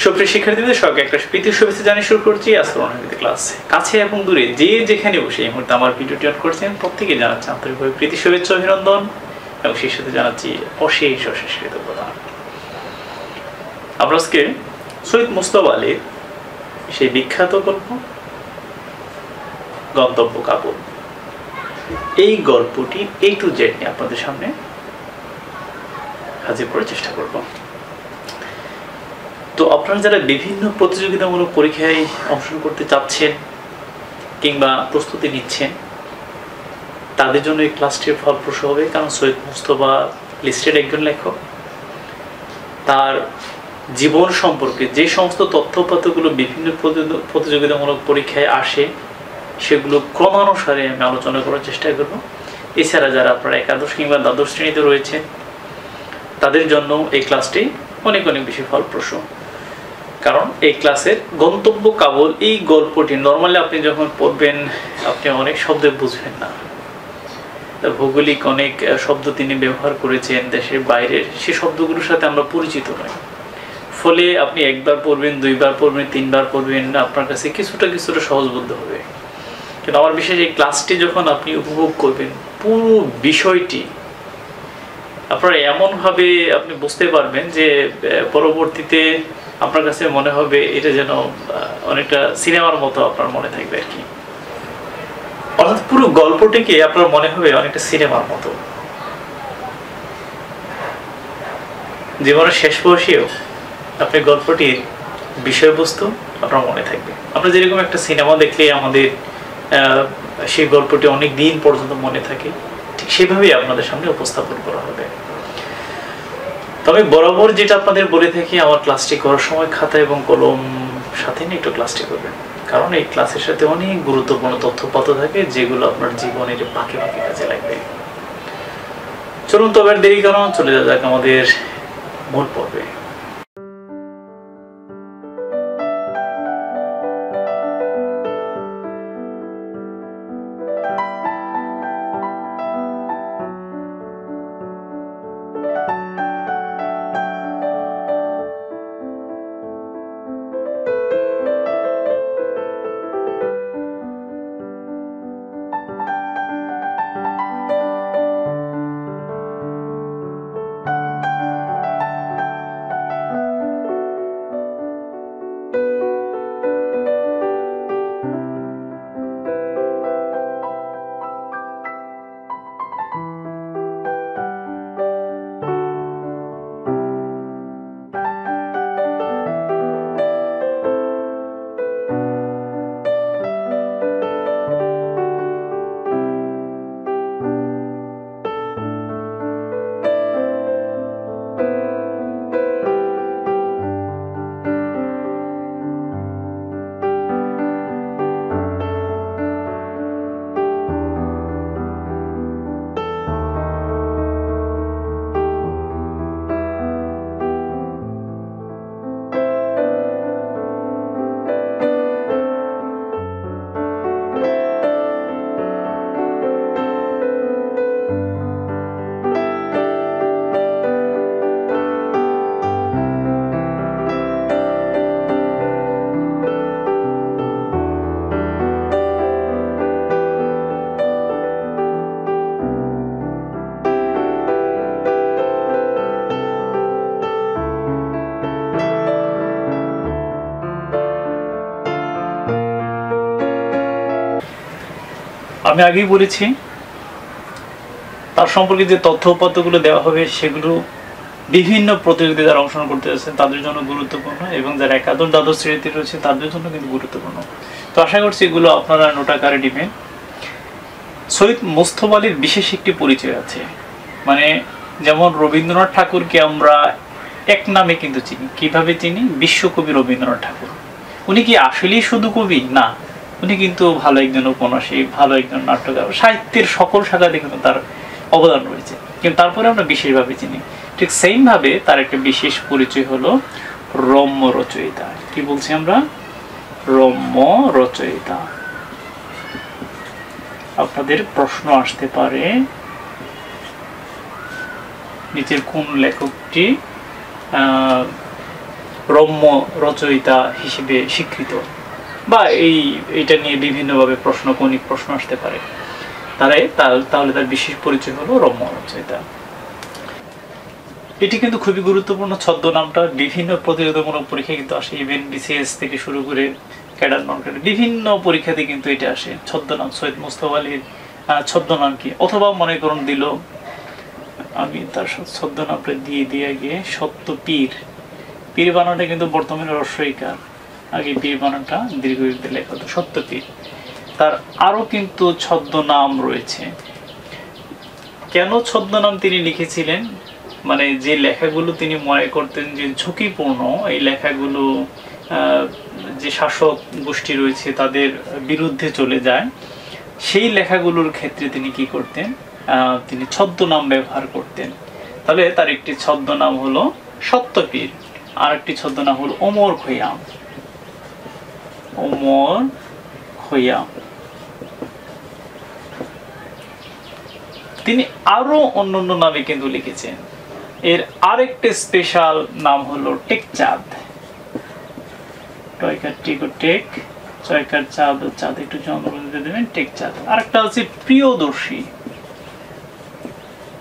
সুপ্রিয় শিক্ষার্থীদের সবাইকে একটা প্রীতি শুভেচ্ছা জানিয়ে শুরু করছি আজকের অনলাইন ক্লাস। কাছে এবং দূরে যে যেখানে বসে এই মুহূর্তে আমার ভিডিওটি অন করছেন প্রত্যেকে জানাচ্ছি আন্তরিকভাবে প্রীতি শুভেচ্ছা অভিনন্দন এবং সেই সাথে জানাচ্ছি অশেষ অশেষ কৃতজ্ঞতা। আমরা আজকে সৈয়দ মুজতবা আলীর সেই বিখ্যাত গল্প গন্তব্য কাবুল, এই গল্পটি A to Z নিয়ে আপনাদের সামনে হাজির করার চেষ্টা করব। তো আপনারা যারা বিভিন্ন প্রতিযোগিতামূলক পরীক্ষায় অংশগ্রহণ করতে চাচ্ছেন কিংবা প্রস্তুতি নিচ্ছেন, তাদের জন্য এই ক্লাসটির ফলপ্রসূ হবে। কারণ সৈয়দ মুজতবা লিস্টেড একজন লেখক, তার জীবন সম্পর্কে যে সমস্ত তথ্যপাত্রগুলো বিভিন্ন প্রতিযোগিতামূলক পরীক্ষায় আসে সেগুলো ক্রমানুসারে আমি আলোচনা করার চেষ্টা করব। এছাড়া যারা আপনারা একাদশ কিংবা দ্বাদশ শ্রেণীতে রয়েছেন তাদের জন্য এই ক্লাসটি অনেক অনেক বেশি ফলপ্রসূ। কারণ এই ক্লাসের গন্তব্য কাবুল এই গল্পটি নর্মালি আপনি যখন পড়বেন আপনি অনেক শব্দ বুঝবেন না। ভৌগোলিক অনেক শব্দ তিনি ব্যবহার করেছেন দেশের বাইরের, সে শব্দগুলোর সাথে আমরা পরিচিত নই। ফলে আপনি একবার পড়বেন, দুইবার পড়বেন, তিনবার পড়বেন, আপনার কাছে কিছুটা সহজবোধ্য হবে। কিন্তু আমার বিশেষ এই ক্লাসটি যখন আপনি উপভোগ করবেন, পুরো বিষয়টি আপনারা এমনভাবে আপনি বুঝতে পারবেন যে পরবর্তীতে আপনার কাছে মনে হবে এটা যেন অনেকটা সিনেমার মতো আপনার মনে থাকবে আর কি। অর্থাৎ পুরো গল্পটিকে আপনার মনে হবে অনেকটা সিনেমার মতো। জীবনের শেষ বয়সেও আপনি গল্পটির বিষয়বস্তু আপনার মনে থাকবে। আমরা যেরকম একটা সিনেমা দেখলে আমাদের সেই গল্পটি অনেক দিন পর্যন্ত মনে থাকে, ঠিক সেভাবেই আপনাদের সামনে উপস্থাপন করা হবে। তবে বরাবর যেটা আপনাদের বলে থাকি, আমার ক্লাসটি করার সময় খাতা এবং কলম সাথে নিয়ে একটু ক্লাসটি করবেন। কারণ এই ক্লাসের সাথে অনেক গুরুত্বপূর্ণ তথ্যপাত্র থাকে যেগুলো আপনার জীবনের বাকি কাজে লাগবে। চলুন তবে আর দেরি কারণ চলে যাক আমাদের মূল পর্বে। আমি আগেই বলেছি তার সম্পর্কে যে তথ্যপত্রগুলো দেওয়া হবে সেগুলো বিভিন্ন প্রতিযোগিতায় যারা অংশগ্রহণ করতে যাচ্ছেন তাদের জন্য গুরুত্বপূর্ণ এবং যারা একাদশ দ্বাদশ শ্রেণীতে রয়েছে তাদের জন্য কিন্তু গুরুত্বপূর্ণ। তো আশা করছি এগুলো আপনারা নোট আকারে নেবেন। সৈয়দ মুজতবা আলীর বিশেষ একটি পরিচয় আছে, মানে যেমন রবীন্দ্রনাথ ঠাকুরকে আমরা এক নামে কিন্তু চিনি। কিভাবে চিনি? বিশ্বকবি রবীন্দ্রনাথ ঠাকুর। উনি কি আসলেই শুধু কবি? না, উনি কিন্তু ভালো একজন ঔপন্যাসিক, ভালো একজন নাট্যকার, সাহিত্যের সকল শাখাতে কিন্তু তার অবদান রয়েছে, কিন্তু তারপরে আমরা বিশেষভাবে চিনি। ঠিক সেম ভাবে তার একটা বিশেষ পরিচয় হলো রম্য রচয়িতা। কি বলছি আমরা? রম্য রচয়িতা। আপনাদের প্রশ্ন আসতে পারে নিচের কোন লেখকটি রম্য রচয়িতা হিসেবে স্বীকৃত, বা এইটা নিয়ে বিভিন্নভাবে কৌণিক প্রশ্ন আসতে পারে, তাহলে তার বিশেষ পরিচয় হলো রম্য রচয়িতা। এটি কিন্তু খুবই গুরুত্বপূর্ণ। ছদ্মনামটা বিভিন্ন প্রতিযোগিতামূলক পরীক্ষায় কিন্তু আসে, ইভেন বিসিএস থেকে শুরু করে ক্যাডার নন ক্যাডার বিভিন্ন পরীক্ষাতে কিন্তু এটা আসে। ছদ্মনাম, সৈয়দ মুস্তফা আলীর ছদ্মনাম কি, অথবা মনে করুন দিল আমি তার ছদ্মনামটা দিয়ে গিয়ে সত্য পীর, পীর বানানটা কিন্তু বর্তমানে রস্বইকার, আগে পীর বানানটা দীর্ঘ লেখা হতো সত্য পীর। তার আরো কিন্তু ছদ্মনাম রয়েছে। কেন ছদ্মনাম তিনি লিখেছিলেন, মানে যে লেখাগুলো তিনি মনে করতেন যে ঝুঁকিপূর্ণ, এই লেখাগুলো যে শাসক গোষ্ঠী রয়েছে তাদের বিরুদ্ধে চলে যায়, সেই লেখাগুলোর ক্ষেত্রে তিনি কি করতেন, তিনি ছদ্মনাম ব্যবহার করতেন। তাহলে তার একটি ছদ্মনাম হলো সত্যপীর, আর একটি ছদ্মনাম হলো ওমর খৈয়াম। ওমর খৈয়াম। তিনি আরো অন্যান্য নামে কিন্তু লিখেছেন। এর আরেকটি স্পেশাল নাম হলো টেকচাঁদ। টেক, চয়কার চাঁদ, চাঁদ একটু চন্দ্রবিন্দু দেবেন, টেকচাঁদ। আরেকটা হচ্ছে প্রিয়দর্শী।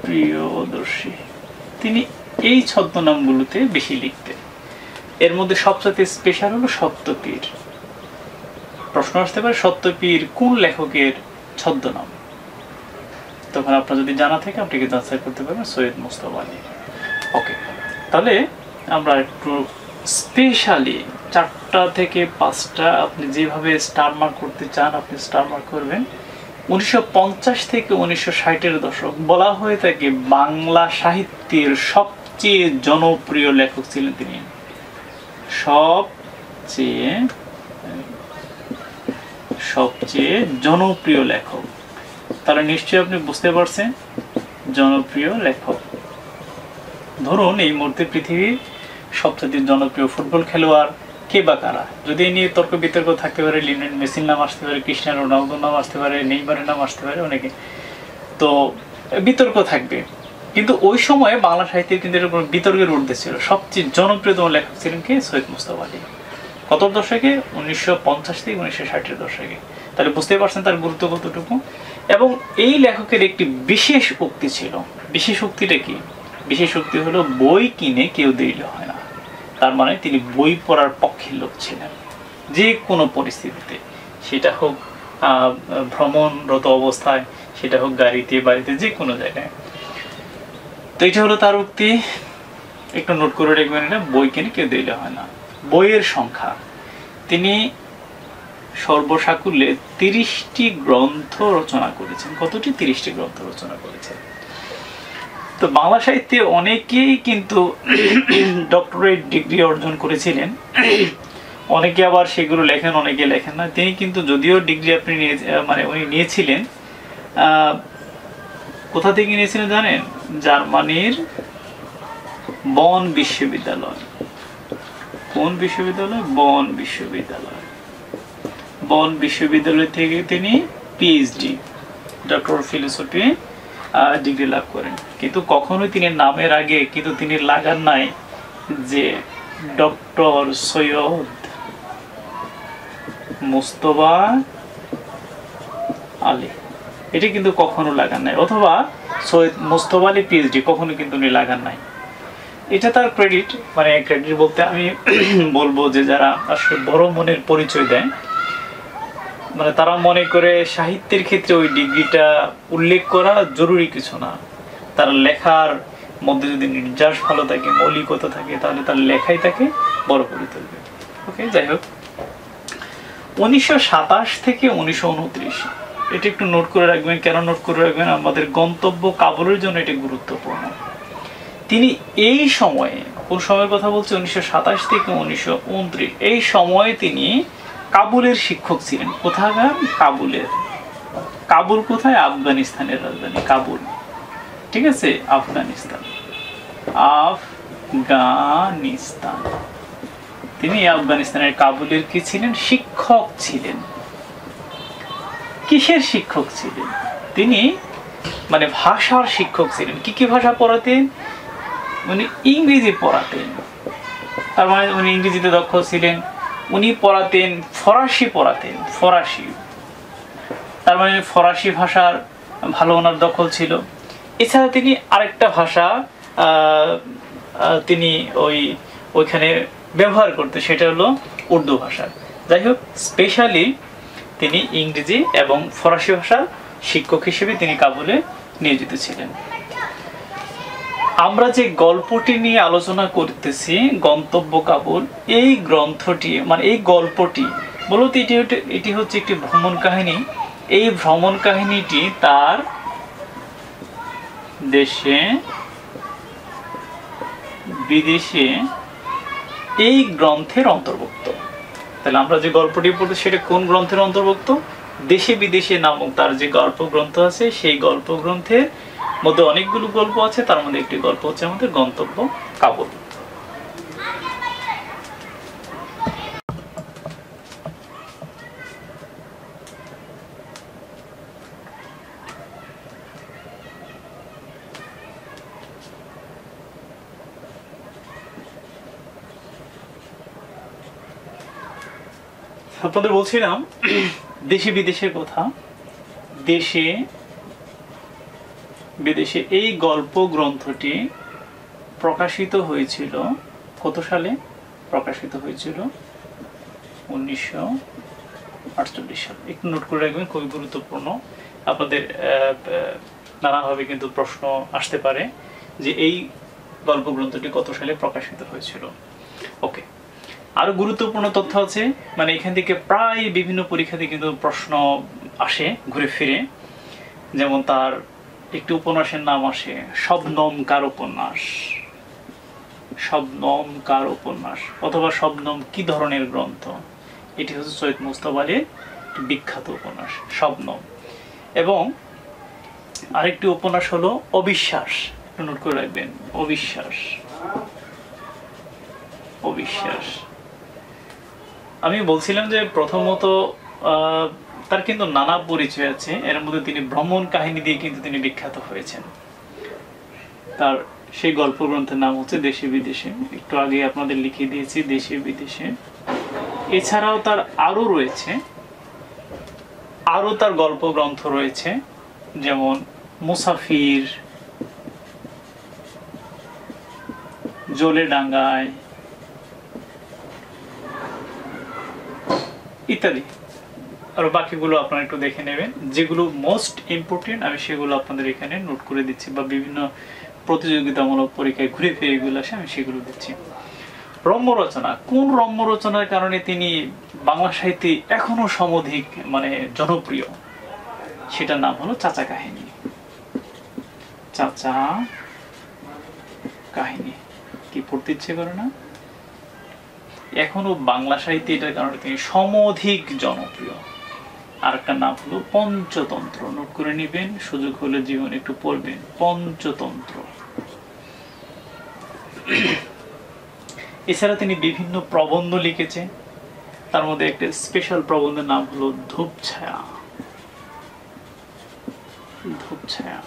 প্রিয়দর্শী তিনি এই ছদ্মনামগুলোতে বেশি লিখতেন। এর মধ্যে সবচেয়ে স্পেশাল হলো সত্যপীর। প্রশ্ন আসতে পারে সত্যপীর কোন লেখকের ছদ্মনাম, তখন আপনার যদি জানা থাকে আপনি কিন্তু আনসার করতে পারবেন সৈয়দ মুস্তফা আলী। ওকে, তাহলে আমরা একটু স্পেশালি 4টা থেকে 5টা আপনি যেভাবে স্টার মার্ক করতে চান আপনি স্টার মার্ক করবেন। 1950 থেকে 1960-এর দশক বলা হয়ে থাকে বাংলা সাহিত্যের সবচেয়ে জনপ্রিয় লেখক ছিলেন তিনি। সবচেয়ে জনপ্রিয় লেখক, তাহলে নিশ্চয়ই আপনি বুঝতে পারছেন জনপ্রিয় লেখক। ধরুন এই মুহূর্তে পৃথিবীর সবচেয়ে জনপ্রিয় ফুটবল খেলোয়াড় কে বা কারা, যদি এই নিয়ে তর্ক বিতর্ক থাকতে পারে, লিওনেল মেসির নাম আসতে পারে, ক্রিস্টিয়ানো রোনালদোর নাম আসতে পারে, নেইমারের নাম আসতে পারে, অনেকে তো বিতর্ক থাকবে। কিন্তু ওই সময়ে বাংলা সাহিত্যের কিন্তু এরকম বিতর্কের ঊর্ধ্বে ছিল। সবচেয়ে জনপ্রিয়তম লেখক ছিলেন কে? সৈয়দ মুস্তফা আলী। কত দশকে? 1950 থেকে 1960-এর দশকে। তাহলে বুঝতে পারছেন তার গুরুত্ব কতটুকু। এবং এই লেখকের একটি বিশেষ উক্তি ছিল। বিশেষ উক্তিটা কি? বিশেষ উক্তি হলো বই কিনে কেউ দিলে হয় না। তার মানে তিনি বই পড়ার পক্ষের লোক ছিলেন যে কোনো পরিস্থিতিতে, সেটা হোক ভ্রমণরত অবস্থায়, সেটা হোক গাড়িতে, বাড়িতে, যে কোনো জায়গায়। তো এটা হলো তার উক্তি, একটু নোট করে রাখবেন এটা, বই কিনে কেউ দিলে হয় না। বইয়ের সংখ্যা, তিনি সর্বসাকুল্যে 30টি গ্রন্থ রচনা করেছেন। কতটি? 30টি গ্রন্থ রচনা করেছেন। তো বাংলা সাহিত্যে অনেকেই কিন্তু ডক্টরেট ডিগ্রি অর্জন করেছিলেন, অনেকে আবার সেগুলো লেখেন, অনেকে লেখেন না। তিনি কিন্তু যদিও ডিগ্রি উনি নিয়েছিলেন, কোথা থেকে নিয়েছিলেন জানেন? জার্মানির বন বিশ্ববিদ্যালয়। কোন বিশ্ববিদ্যালয়? বন বিশ্ববিদ্যালয়। বন বিশ্ববিদ্যালয় থেকে তিনি PhD, doctor of philosophy degree লাভ করেন। কিন্তু কখনোই তিনি নামের আগে কিন্তু তিনি লাগান নাই যে ডক্টর সৈয়দ মুস্তফা আলী, এটি কিন্তু কখনো লাগান নাই, অথবা সৈয়দ মুস্তফা আলী পিএইচডি কখনো কিন্তু উনি লাগান নাই। এটা তার ক্রেডিট, মানে ক্রেডিট বলতে আমি বলবো যে যারা আসলে বড় মনের পরিচয় দেয়, মানে তারা মনে করে সাহিত্যের ক্ষেত্রে ওই ডিগ্রিটা উল্লেখ করা জরুরি কিছু না। তার লেখার মধ্যে যদি নির্যাস ভালো থাকে, মৌলিকতা থাকে, তাহলে তার লেখাই তাকে বড় করে তুলবে। ওকে, যাই হোক, 1927 থেকে 1929, এটা একটু নোট করে রাখবেন। কেন নোট করে রাখবেন? আমাদের গন্তব্য কাবুলের জন্য এটা গুরুত্বপূর্ণ। তিনি এই সময়ে, কোন সময়ের কথা বলছে? 1927 থেকে 1929, এই সময়ে তিনি কাবুলের শিক্ষক ছিলেন। কোথাকার? কাবুলের। কাবুল কোথায়? আফগানিস্তানের রাজধানী কাবুল, ঠিক আছে? আফগানিস্তান। তিনি আফগানিস্তানের কাবুলের কি ছিলেন? শিক্ষক ছিলেন। কিসের শিক্ষক ছিলেন? তিনি মানে ভাষার শিক্ষক ছিলেন। কি কি ভাষা পড়াতেন? মানে ইংরেজি পড়াতেন। তার মানে উনি ইংরেজিতে দক্ষ ছিলেন। উনি পড়াতেন ফরাসি, তার মানে ফরাসি ভাষার ভালো ওনার দখল ছিল। এছাড়া তিনি আরেকটা ভাষা তিনি ওইখানে ব্যবহার করতেন, সেটা হলো উর্দু ভাষা। যাই হোক, স্পেশালি তিনি ইংরেজি এবং ফরাসি ভাষার শিক্ষক হিসেবে তিনি কাবুলে নিয়োজিত ছিলেন। আমরা যে গল্পটি নিয়ে আলোচনা করতেছি, গন্তব্য কাবুল, এই গ্রন্থটি মানে এই গল্পটি বলতে এটি হচ্ছে একটি ভ্রমণ কাহিনী। এই ভ্রমণ কাহিনীটি তার দেশে বিদেশে এই গ্রন্থের অন্তর্ভুক্ত। তাহলে আমরা যে গল্পটি পড়ছি সেটা কোন গ্রন্থের অন্তর্ভুক্ত? দেশে বিদেশে নামক তার যে গল্প গ্রন্থ আছে, সেই গল্প গ্রন্থের মধ্যে অনেকগুলো গল্প আছে, তার মধ্যে একটি গল্প হচ্ছে আমাদের গন্তব্য কাবুল। আপনাদের বলছিলাম দেশে বিদেশের কথা। দেশে বিদেশে এই গল্প গ্রন্থটি প্রকাশিত হয়েছিল কত সালে? প্রকাশিত হয়েছিল 1948 সালে। একটু নোট করে রাখবেন, খুবই গুরুত্বপূর্ণ। আপনাদের নানাভাবে কিন্তু প্রশ্ন আসতে পারে যে এই গল্প গ্রন্থটি কত সালে প্রকাশিত হয়েছিল। ওকে, আরো গুরুত্বপূর্ণ তথ্য আছে, মানে এখান থেকে প্রায় বিভিন্ন পরীক্ষাতে কিন্তু প্রশ্ন আসে ঘুরে ফিরে। যেমন তার একটি উপন্যাসের নাম আসে শবনম কার উপন্যাস, শবনম কার উপন্যাস, অথবা শবনম কি ধরনের গ্রন্থ। এটি হচ্ছে সৈয়দ মুজতবা আলীর বিখ্যাত উপন্যাস শবনম। এবং আরেকটি উপন্যাস হলো অবিশ্বাস, নোট করে রাখবেন, অবিশ্বাস। অবিশ্বাস আমি বলছিলাম যে প্রথমত তার কিন্তু নানা পরিচয় আছে, এর মধ্যে তিনি ভ্রমণ কাহিনী দিয়ে কিন্তু তিনি বিখ্যাত হয়েছেন। তার সেই গল্প গ্রন্থের নাম হচ্ছে দেশে বিদেশে, একটু আগে আপনাদের লিখিয়ে দিয়েছি দেশে বিদেশে। এছাড়াও তার আরো তার গল্প গ্রন্থ রয়েছে, যেমন মুসাফির, জলে ডাঙ্গায় ইত্যাদি। আর বাকিগুলো আপনারা একটু দেখে নেবেন। যেগুলো মোস্ট ইম্পর্টেন্ট আমি সেগুলো আপনাদের এখানে নোট করে দিচ্ছি, বা বিভিন্ন প্রতিযোগিতামূলক পরীক্ষায় ঘুরে ফিরে এগুলো আসে আমি সেগুলো দিচ্ছি। রম্য রচনা, কোন রম্য রচনার কারণে তিনি বাংলা সাহিত্যে এখনো সমধিক মানে জনপ্রিয়, সেটার নাম হলো চাচা কাহিনী। চাচা কাহিনী কি পড়তে ইচ্ছে করে না? এখনো বাংলা সাহিত্যে এটার কারণে তিনি সমধিক জনপ্রিয়। আর একটা নাম হলো পঞ্চতন্ত্র, নোট করে নিবেন, সুযোগ হলে জীবনে একটু পড়বেন পঞ্চতন্ত্র। এছাড়া তিনি বিভিন্ন প্রবন্ধ লিখেছেন, তার মধ্যে একটা স্পেশাল প্রবন্ধের নাম হলো ধূপছায়া। ধূপছায়া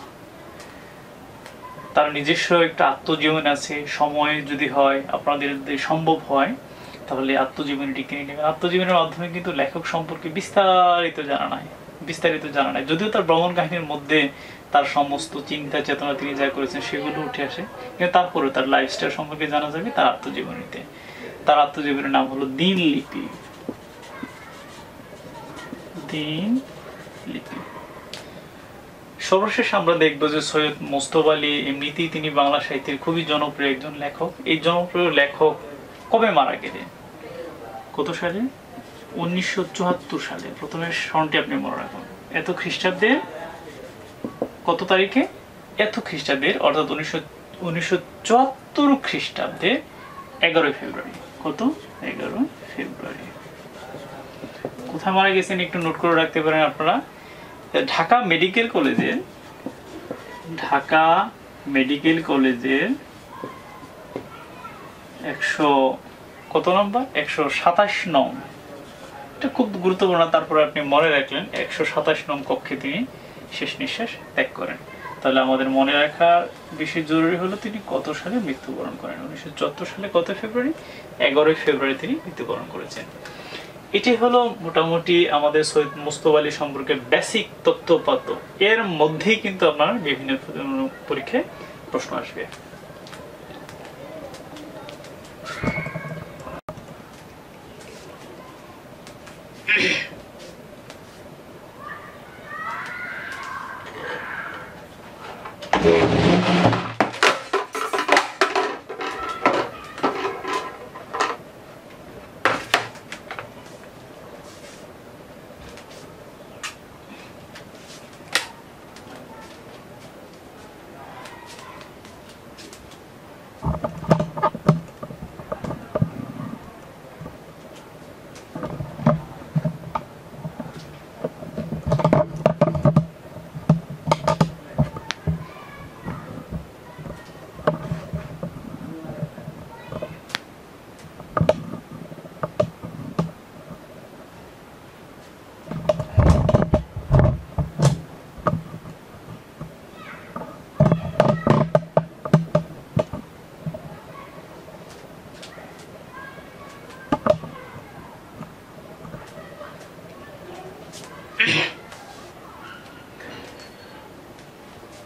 তার নিজস্ব একটা আত্মজীবন আছে, সময় যদি হয় আপনাদের সম্ভব হয় তাহলে আত্মজীবনীটি কিনে নেবেন। আত্মজীবনের মাধ্যমে কিন্তু লেখক সম্পর্কে বিস্তারিত জানা নাই। যদিও তার ভ্রমণ কাহিনীর মধ্যে তার সমস্ত চিন্তা চেতনা তিনি যা করেছেন সেগুলো উঠে আসে, কিন্তু তারপরে তার লাইফস্টাইল সম্পর্কে জানা যাবে তার আত্মজীবনীতে। তার আত্মজীবনের নাম হলো দিনলিপি। দিনলিপি। সর্বশেষ আমরা দেখবো যে সৈয়দ মুজতবা আলী এমনিতেই তিনি বাংলা সাহিত্যের খুবই জনপ্রিয় একজন লেখক। এই জনপ্রিয় লেখক কবে মারা গেলেন? কত সালে? 1974 সালে। প্রথমে সনটি আপনি মনে রাখুন। এত খ্রিস্টাব্দের কত তারিখে? এত খ্রিস্টাব্দের অর্থাৎ 1974 খ্রিস্টাব্দে 11 ফেব্রুয়ারি। কত? 11 ফেব্রুয়ারি। কোথায় মারা গেছেন একটু নোট করে রাখতে পারেন আপনারা। ঢাকা মেডিকেল কলেজের 100 কত নম্বর? 127 নং। এটা খুব গুরুত্বপূর্ণ, তারপরে আপনি মনে রাখলেন 127 নং কক্ষে তিনি শেষ নিঃশ্বাস ত্যাগ করেন। তাহলে আমাদের মনে রাখা বেশি জরুরি হলো তিনি কত সালে মৃত্যুবরণ করেন। 1974 সালে কত ফেব্রুয়ারি? 11 ফেব্রুয়ারি তিনি মৃত্যুবরণ করেছেন। এটি হলো মোটামুটি আমাদের সৈয়দ মুজতবা আলী সম্পর্কে বেসিক তথ্যপাত্র। এর মধ্যেই কিন্তু আপনার বিভিন্ন পরীক্ষায় প্রশ্ন আসবে।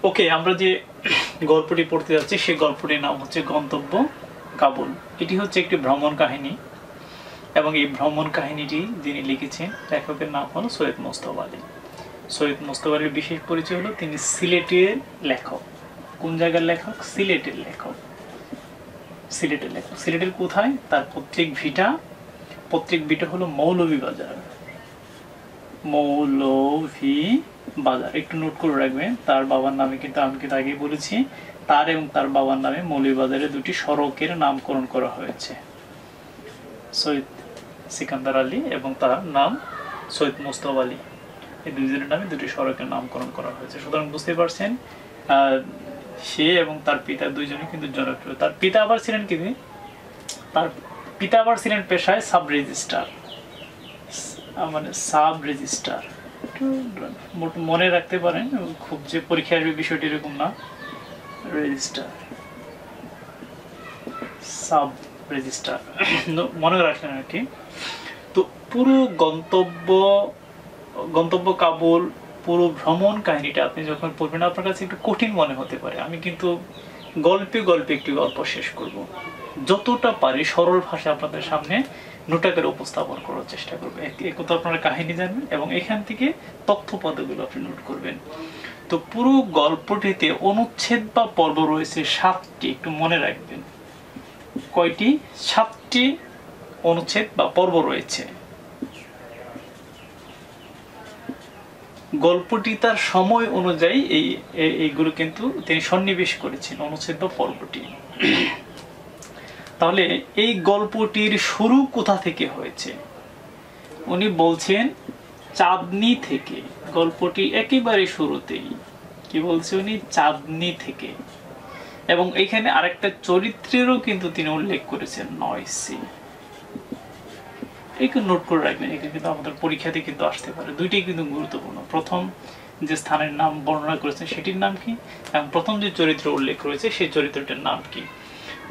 ওকে, আমরা যে গল্পটি পড়তে যাচ্ছি সেই গল্পটির নাম হচ্ছে গন্তব্য কাবুল। এটি হচ্ছে একটি ভ্রমণ কাহিনী এবং এই ভ্রমণ কাহিনীটি যিনি লিখেছেন লেখকের নাম হলো সৈয়দ মুজতবা আলী। সৈয়দ মুজতবা আলীর বিশেষ পরিচয় হলো তিনি সিলেটের লেখক। কোন জায়গার লেখক? সিলেটের লেখক। সিলেটের লেখক। সিলেটের কোথায়? তার পৈতৃক ভিটা হলো মৌলভীবাজার। মৌলভীবাজার একটু নোট করে রাখবেন। তার বাবার নামে কিন্তু আমি কিন্তু আগেই বলেছি, তার এবং তার বাবার নামে মৌলভীবাজারে দুটি সড়কের নামকরণ করা হয়েছে। সৈয়দ সিকান্দার আলী এবং তার নাম সৈয়দ মুজতবা আলী, এই দুইজনের নামে দুটি সড়কের নামকরণ করা হয়েছে। সুতরাং বুঝতে পারছেন সে এবং তার পিতা দুইজনে কিন্তু জনপ্রিয়। তার পিতা আবার ছিলেন পেশায় সাব রেজিস্ট্রার, মানে সাব রেজিস্ট্রার। মনে রাখতে পারেন, খুব যে পরীক্ষা আসবে বিষয়টি এরকম না। রেজিস্ট্রার, সাব রেজিস্ট্রার মনে রাখলেন আর কি। তো পুরো গন্তব্য কাবুল পুরো ভ্রমণ কাহিনীটা আপনি যখন পড়বেন আপনার কাছে একটু কঠিন মনে হতে পারে। আমি কিন্তু গল্পে একটি গল্প শেষ করব, যতটা পারি সরল ভাষা আপনাদের সামনে নোটাকারে উপস্থাপন করার চেষ্টা করবো। একথা আপনারা কাহিনী জানবেন এবং এখান থেকে তথ্যপদগুলো আপনি নোট করবেন। তো পুরো গল্পটিতে অনুচ্ছেদ বা পর্ব রয়েছে 7টি, একটু মনে রাখবেন। কয়টি? 7টি অনুচ্ছেদ বা পর্ব রয়েছে। গল্পটি তার সময় অনুযায়ী এইগুলো কিন্তু তিনি সন্নিবেশ করেছেন অনুচ্ছেদ বা পর্বটি। তাহলে এই গল্পটির শুরু কোথা থেকে হয়েছে? উনি বলছেন চাঁদনি থেকে। গল্পটি একেবারে শুরুতেই কি বলছে উনি? চাঁদনি থেকে। এবং এখানে আরেকটা চরিত্রেরও কিন্তু তিনি উল্লেখ করেছেন, নয়সি। একটু নোট করে রাখবেন, এখানে কিন্তু আমাদের পরীক্ষাতে কিন্তু আসতে পারে। দুইটাই কিন্তু গুরুত্বপূর্ণ। প্রথম যে স্থানের নাম বর্ণনা করেছেন সেটির নাম কি, এবং প্রথম যে চরিত্র উল্লেখ রয়েছে সেই চরিত্রটির নাম কি?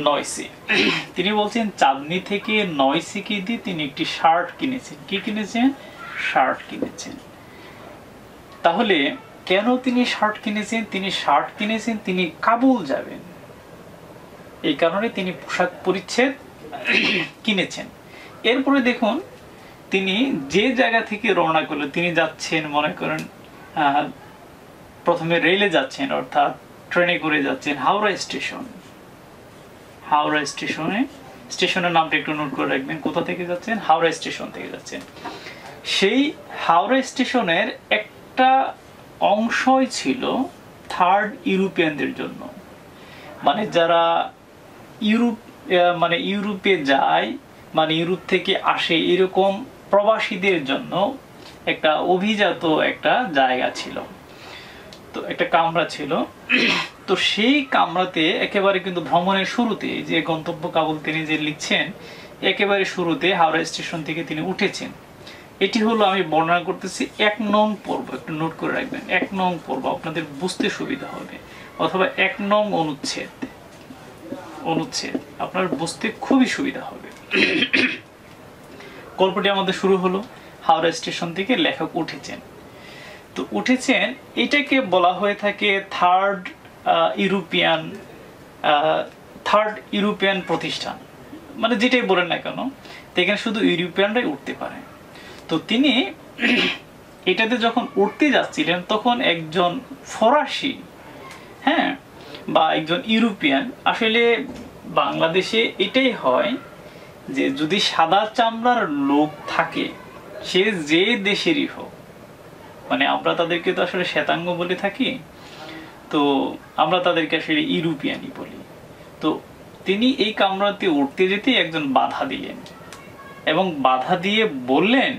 নয়সি। তিনি বলছেন চাঁদনি থেকে নয়সিকে দিয়ে তিনি একটি শার্ট কিনেছেন। কি কিনেছেন? শার্ট কিনেছেন। তাহলে কেন তিনি শার্ট কিনেছেন? তিনি কাবুল যাবেন, এই কারণে তিনি পোশাক পরিচ্ছদ কিনেছেন। এরপরে দেখুন তিনি যে জায়গা থেকে রওনা করলেন, তিনি যাচ্ছেন মনে করেন প্রথমে রেলে যাচ্ছেন, অর্থাৎ ট্রেনে করে যাচ্ছেন হাওড়া স্টেশনের নামটা একটু নোট করে রাখবেন। কোথা থেকে যাচ্ছেন? হাওড়া স্টেশন থেকে যাচ্ছেন। সেই হাওড়া স্টেশনের একটা অংশই ছিল থার্ড ইউরোপিয়ানদের জন্য, মানে যারা ইউরোপে যায়, মানে ইউরোপ থেকে আসে এরকম প্রবাসীদের জন্য একটা অভিজাত একটা জায়গা ছিল, তো একটা কামরা ছিল। তো সেই কামরাতে একেবারে কিন্তু ভ্রমণের শুরুতে যে গন্তব্য কাবুল তিনি যে লিখছেন, একেবারে শুরুতে হাওড়া স্টেশন থেকে তিনি উঠেছেন। এটি হলো আমি বর্ণনা করতেছি 1 নং পর্ব, একটু নোট করে রাখবেন। 1 নং পর্ব আপনাদের বুঝতে সুবিধা হবে, অথবা 1 নং অনুচ্ছেদ, আপনার বুঝতে খুবই সুবিধা হবে। গল্পটি আমাদের শুরু হলো হাওড়া স্টেশন থেকে লেখক উঠেছেন। তো উঠেছেন এটাকে বলা হয়ে থাকে থার্ড ইউরোপিয়ান প্রতিষ্ঠান, মানে যেটাই বলেন না কেন, এখানে শুধু ইউরোপিয়ানরাই উঠতে পারে। তো তিনি এটাতে যখন উঠতে যাচ্ছিলেন তখন একজন ফরাসি, হ্যাঁ, বা একজন ইউরোপিয়ান, আসলে বাংলাদেশে এটাই হয় যে যদি সাদা চামড়ার লোক থাকে সে যে দেশেরই হোক, মানে আমরা তাদেরকে তো আসলে শ্বেতাঙ্গ বলে থাকি, তো আমরা তাদেরকে আসলে ইউরোপিয়ানই বলি। তো তিনি এই কামরাতে উঠতে যেতে একজন বাধা দিলেন এবং বাধা দিয়ে বললেন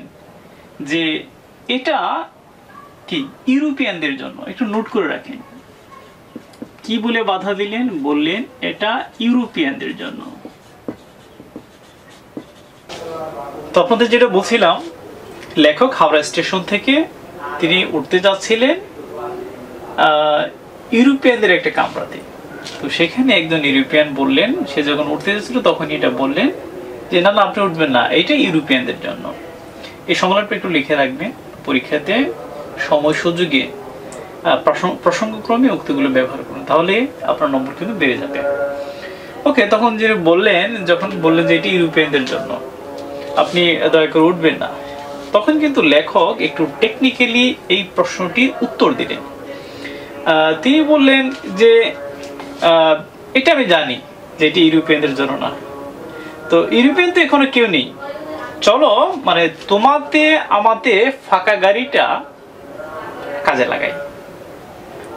যে এটা কি ইউরোপিয়ানদের জন্য, একটু নোট করে রাখেন। কি বলে বাধা দিলেন? বললেন এটা ইউরোপিয়ানদের জন্য। তো আপনাদের যেটা বলছিলাম, লেখক হাওড়া স্টেশন থেকে তিনি উঠতে যাচ্ছিলেন ইউরোপিয়ানদের একটা কামরাতে। তো সেখানে একজন ইউরোপিয়ান বললেন, সে যখন উঠতে যাচ্ছিল তখন এটা বললেন যে না না আপনি উঠবেন না, এটা ইউরোপিয়ানদের জন্য। এই সংলাপটা একটু লিখে রাখবেন, পরীক্ষাতে সময় সুযোগে প্রসঙ্গক্রমে উক্তিগুলো ব্যবহার করুন, তাহলে আপনার নম্বর কিন্তু বেড়ে যাবে। ওকে, তখন যে বললেন, যখন বললেন যে এটি ইউরোপিয়ানদের জন্য, আপনি দয়া করে উঠবেন না, তখন কিন্তু লেখক একটু টেকনিক্যালি এই প্রশ্নটির উত্তর দিলেন। তিনি বললেন যে এটা আমি জানি যে এটি ইউরোপিয়ানদের জন্য না, তো ইউরোপিয়ান তো এখনো কেউ নেই, চলো মানে তোমাতে আমাতে ফাঁকা গাড়িটা কাজে লাগাই।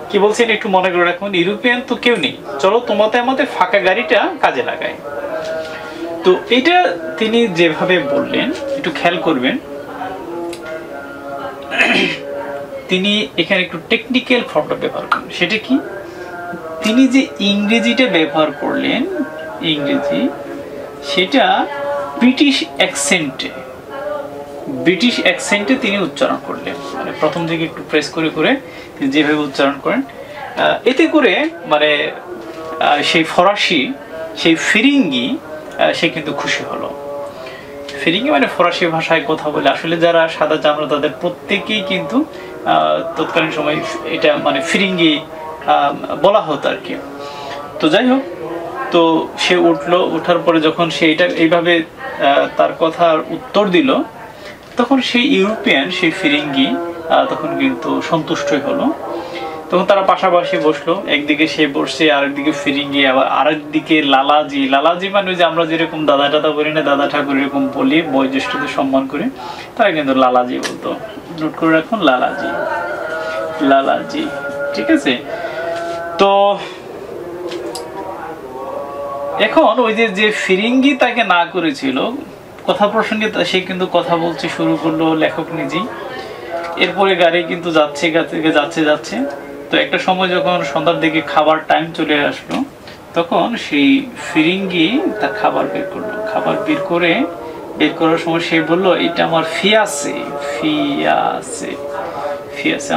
কি বলছেন একটু মনে করে রাখুন, ইউরোপিয়ান তো কেউ নেই, চলো তোমাতে আমাতে ফাঁকা গাড়িটা কাজে লাগাই। তো এটা তিনি যেভাবে বললেন একটু খেয়াল করবেন, তিনি এখানে একটু টেকনিক্যাল ফর্মটা ব্যবহার করেন। সেটা কি? তিনি যে ইংরেজিটা ব্যবহার করলেন, ইংরেজি, সেটা ব্রিটিশ অ্যাকসেন্টে তিনি উচ্চারণ করলেন, মানে প্রথম থেকে একটু প্রেস করে করে তিনি যেভাবে উচ্চারণ করেন, এতে করে মানে সেই ফরাসি, সেই ফিরিঙ্গি, সে কিন্তু খুশি হলো। ফিরিঙ্গি মানে ফরাসি ভাষায় কথা বলে, আসলে যারা সাদা চামড়া তাদের প্রত্যেকেই কিন্তু তৎকালীন সময় এটা মানে ফিরিঙ্গি বলা হতো আর কি। তো যাই হোক, তো সে উঠলো, ওঠার পরে যখন সে এটা এইভাবে তার কথার উত্তর দিল, তখন সেই ইউরোপিয়ান, সেই ফিরিঙ্গি তখন কিন্তু সন্তুষ্টই হলো। তখন তারা পাশাপাশি বসলো, একদিকে সে বসছে, আরেকদিকে ফিরিঙ্গি, আবার আরেকদিকে লালাজি। লালাজি মানে যে আমরা যেরকম দাদা টাদা বলি না, দাদা ঠাকুর এরকম বলি বয়োজ্যেষ্ঠদের সম্মান করে, তারা কিন্তু লালাজি বলতো। নোট করে রাখুন, লালাজি, ঠিক আছে। তো এখন ওই যে ফিরিঙ্গি তাকে না করেছিল, কথা প্রসঙ্গে সে কিন্তু কথা বলতে শুরু করলো, লেখক নিজেই। এরপরে গাড়ি কিন্তু যাচ্ছে। তো একটা সময় যখন সন্ধ্যার দিকে খাবার টাইম চলে আসলো, তখন সেই ফিরিঙ্গি তার খাবার বের করলো। খাবার বের করার সময় সে বললো এটা আমার ফিয়াসে।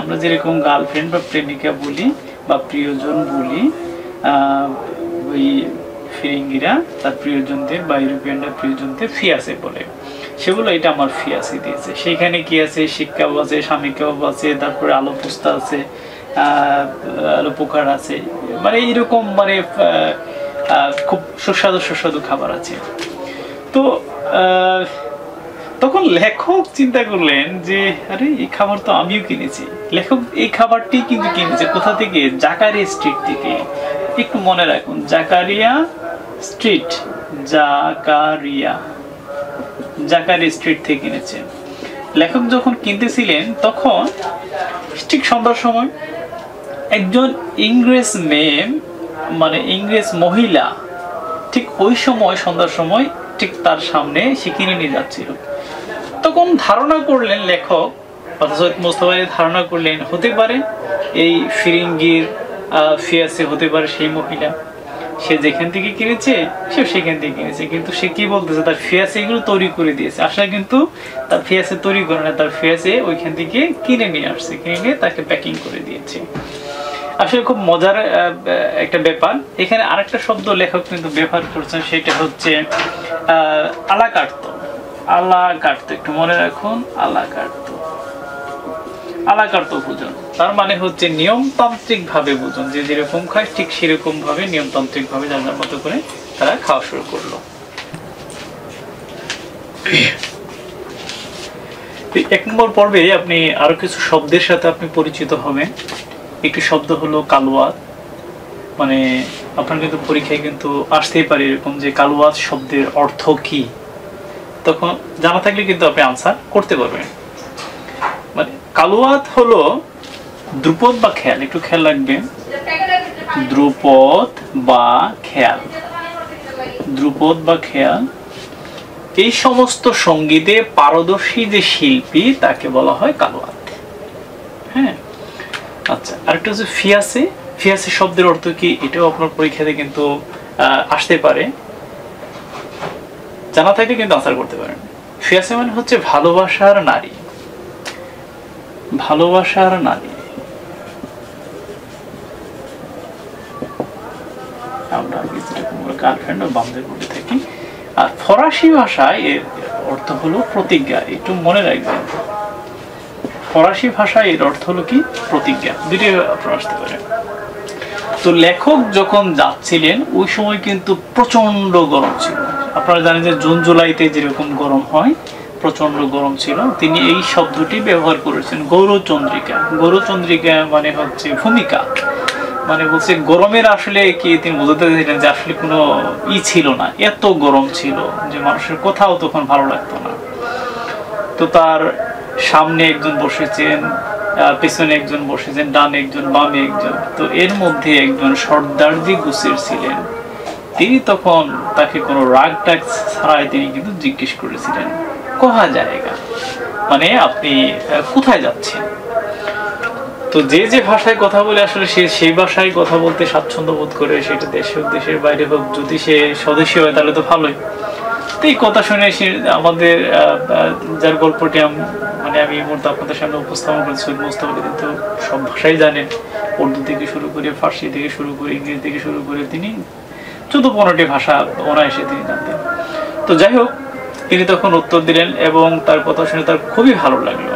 আমরা যেরকম গার্লফ্রেন্ড বা প্রেমিকা বলি বা প্রিয়জন বলি, ওই ফিরিঙ্গিরা তার প্রিয়জনদের বা ইউরোপিয়ানরা প্রিয়জনদের ফিয়াসে বলে। সেগুলো এটা আমার ফিয়াসে দিয়েছে। সেখানে কি আছে? শিক কাবাব আছে, স্বামী কাবাব আছে, তারপরে আলু পোস্তা আছে, আলু পোকার আছে, মানে এইরকম মানে খুব সুস্বাদু খাবার আছে। তো তখন লেখক চিন্তা করলেন যে আরে এই খাবার তো আমিও কিনেছি। লেখক এই খাবারটি কিন্তু কিনেছে কোথা থেকে? জাকারিয়া স্ট্রিট থেকে। একটু মনে রাখুন, জাকারিয়া স্ট্রিট থেকে কিনেছে। লেখক যখন কিনতেছিলেন তখন ঠিক সন্ধ্যার সময় একজন ইংরেজ মেয়ে, মানে ইংরেজ মহিলা, ঠিক ওই সময় সন্ধ্যার সময় ঠিক তার সামনে সে কিনে নিয়ে যাচ্ছিল। তখন ধারণা করলেন লেখক, সৈয়দ মোস্তফা আলী ধারণা করলেন হতে পারে এই ফিরিঙ্গির ফিয়াসে হতে পারে সেই মহিলা। সে যেখান থেকে কিনেছে সে সেখান থেকে কিনেছে, কিন্তু সে কি বলতেছে তার ফিয়াসে এগুলো তৈরি করে দিয়েছে। আসলে কিন্তু তার ফিয়াসে তৈরি করে না, তার ফিয়াসে ওইখান থেকে কিনে নিয়ে আসছে, কিনে নিয়ে তাকে প্যাকিং করে দিয়েছে। আসলে খুব মজার একটা ব্যাপার। এখানে আরেকটা শব্দ লেখক কিন্তু ব্যবহার করছেন, সেটা হচ্ছে আলা কাটতো। আলা কাটতো, একটু মনে রাখুন, আলা কাটতো, আলা কাটতো ভোজন। তার মানে হচ্ছে নিয়মতান্ত্রিক ভাবে ভোজন, যে যেরকম খায় ঠিক সেরকম ভাবে নিয়মতান্ত্রিক ভাবে যার যার মতো করে তারা খাওয়া শুরু করলো। 1 নম্বর পর্বে আপনি আরো কিছু শব্দের সাথে আপনি পরিচিত হবেন। একটি শব্দ হলো কালওয়াত। মানে আপনার কিন্তু পরীক্ষায় কিন্তু আসতেই পারে এরকম যে কালওয়াত শব্দের অর্থ কি, তখন জানা থাকলে কিন্তু আপনি আনসার করতে পারবেন। মানে কালওয়াত হলো ধ্রুপদ বা খেয়াল, একটু খেয়াল রাখবেন, ধ্রুপদ বা খেয়াল, ধ্রুপদ বা খেয়াল। এই সমস্ত সঙ্গীতে পারদর্শী যে শিল্পী তাকে বলা হয় কালওয়াত। হ্যাঁ, আচ্ছা, আরেকটা হচ্ছে ফিয়াসে। ফিয়াসে শব্দের অর্থ কি, এটাও আপনার পরীক্ষাতে কিন্তু আসতে পারে, জানা থাকলে কিন্তু আনসার করতে পারেন। ফিয়াসে মানে হচ্ছে ভালোবাসার নারী, ভালোবাসার নারী। আমরা গার্লফ্রেন্ড ও বান্ধবী বলে থাকি। আর ফরাসি ভাষায় এর অর্থ হলো প্রতিজ্ঞা, একটু মনে রাখবেন। ফরাসি ভাষায় এর অর্থ হলো কি, প্রতিজ্ঞা। দুইটাই আপনার আসতে পারে। তো লেখক যখন যাচ্ছিলেন ওই সময় কিন্তু প্রচন্ড গরম ছিল। আপনারা জানেন যে জুন জুলাইতে যেরকম গরম হয়, প্রচন্ড গরম ছিল। তিনি এই শব্দটি ব্যবহার করেছেন, গৌরচন্দ্রিকা। গৌরচন্দ্রিকা মানে হচ্ছে ভূমিকা, মানে বলছে গরমের আসলে কি তিনি বোঝাতে চাইলেন যে আসলে কোনো ছিল না, এত গরম ছিল যে মানুষের কোথাও তখন ভালো লাগতো না। তো তার সামনে একজন বসেছেন, পেছনে একজন বসেছেন, ডানে একজন, বামে একজন। তো এর মধ্যে একজন সর্দারজি গুসের ছিলেন। তিনি তখন তাকে কোনো রাগ টাগ ছাড়াই তিনি কিন্তু জিজ্ঞেস করেছিলেন, কোহা জায়গা, মানে আপনি কোথায় যাচ্ছেন। তো যে যে ভাষায় কথা বলে আসলে সে সেই ভাষায় কথা বলতে স্বাচ্ছন্দ্য বোধ করে, সেটা দেশে হোক দেশের বাইরে হোক, যদি সে স্বদেশী হয় তাহলে তো ভালোই। তো এই কথা শুনে সে আমাদের যার গল্পটি মানে আমি এই মুহূর্তে আপনাদের সামনে উপস্থাপন করেছি, সৈয়দ মুজতবা আলী, কিন্তু সব ভাষাই জানেন, উর্দু থেকে শুরু করে, ফার্সি থেকে শুরু করে, ইংরেজি থেকে শুরু করে, তিনি 14-15টি ভাষা অনায়াসে তিনি জানতেন। তো যাই হোক, তিনি তখন উত্তর দিলেন এবং তার কথা শুনে তার খুবই ভালো লাগলো।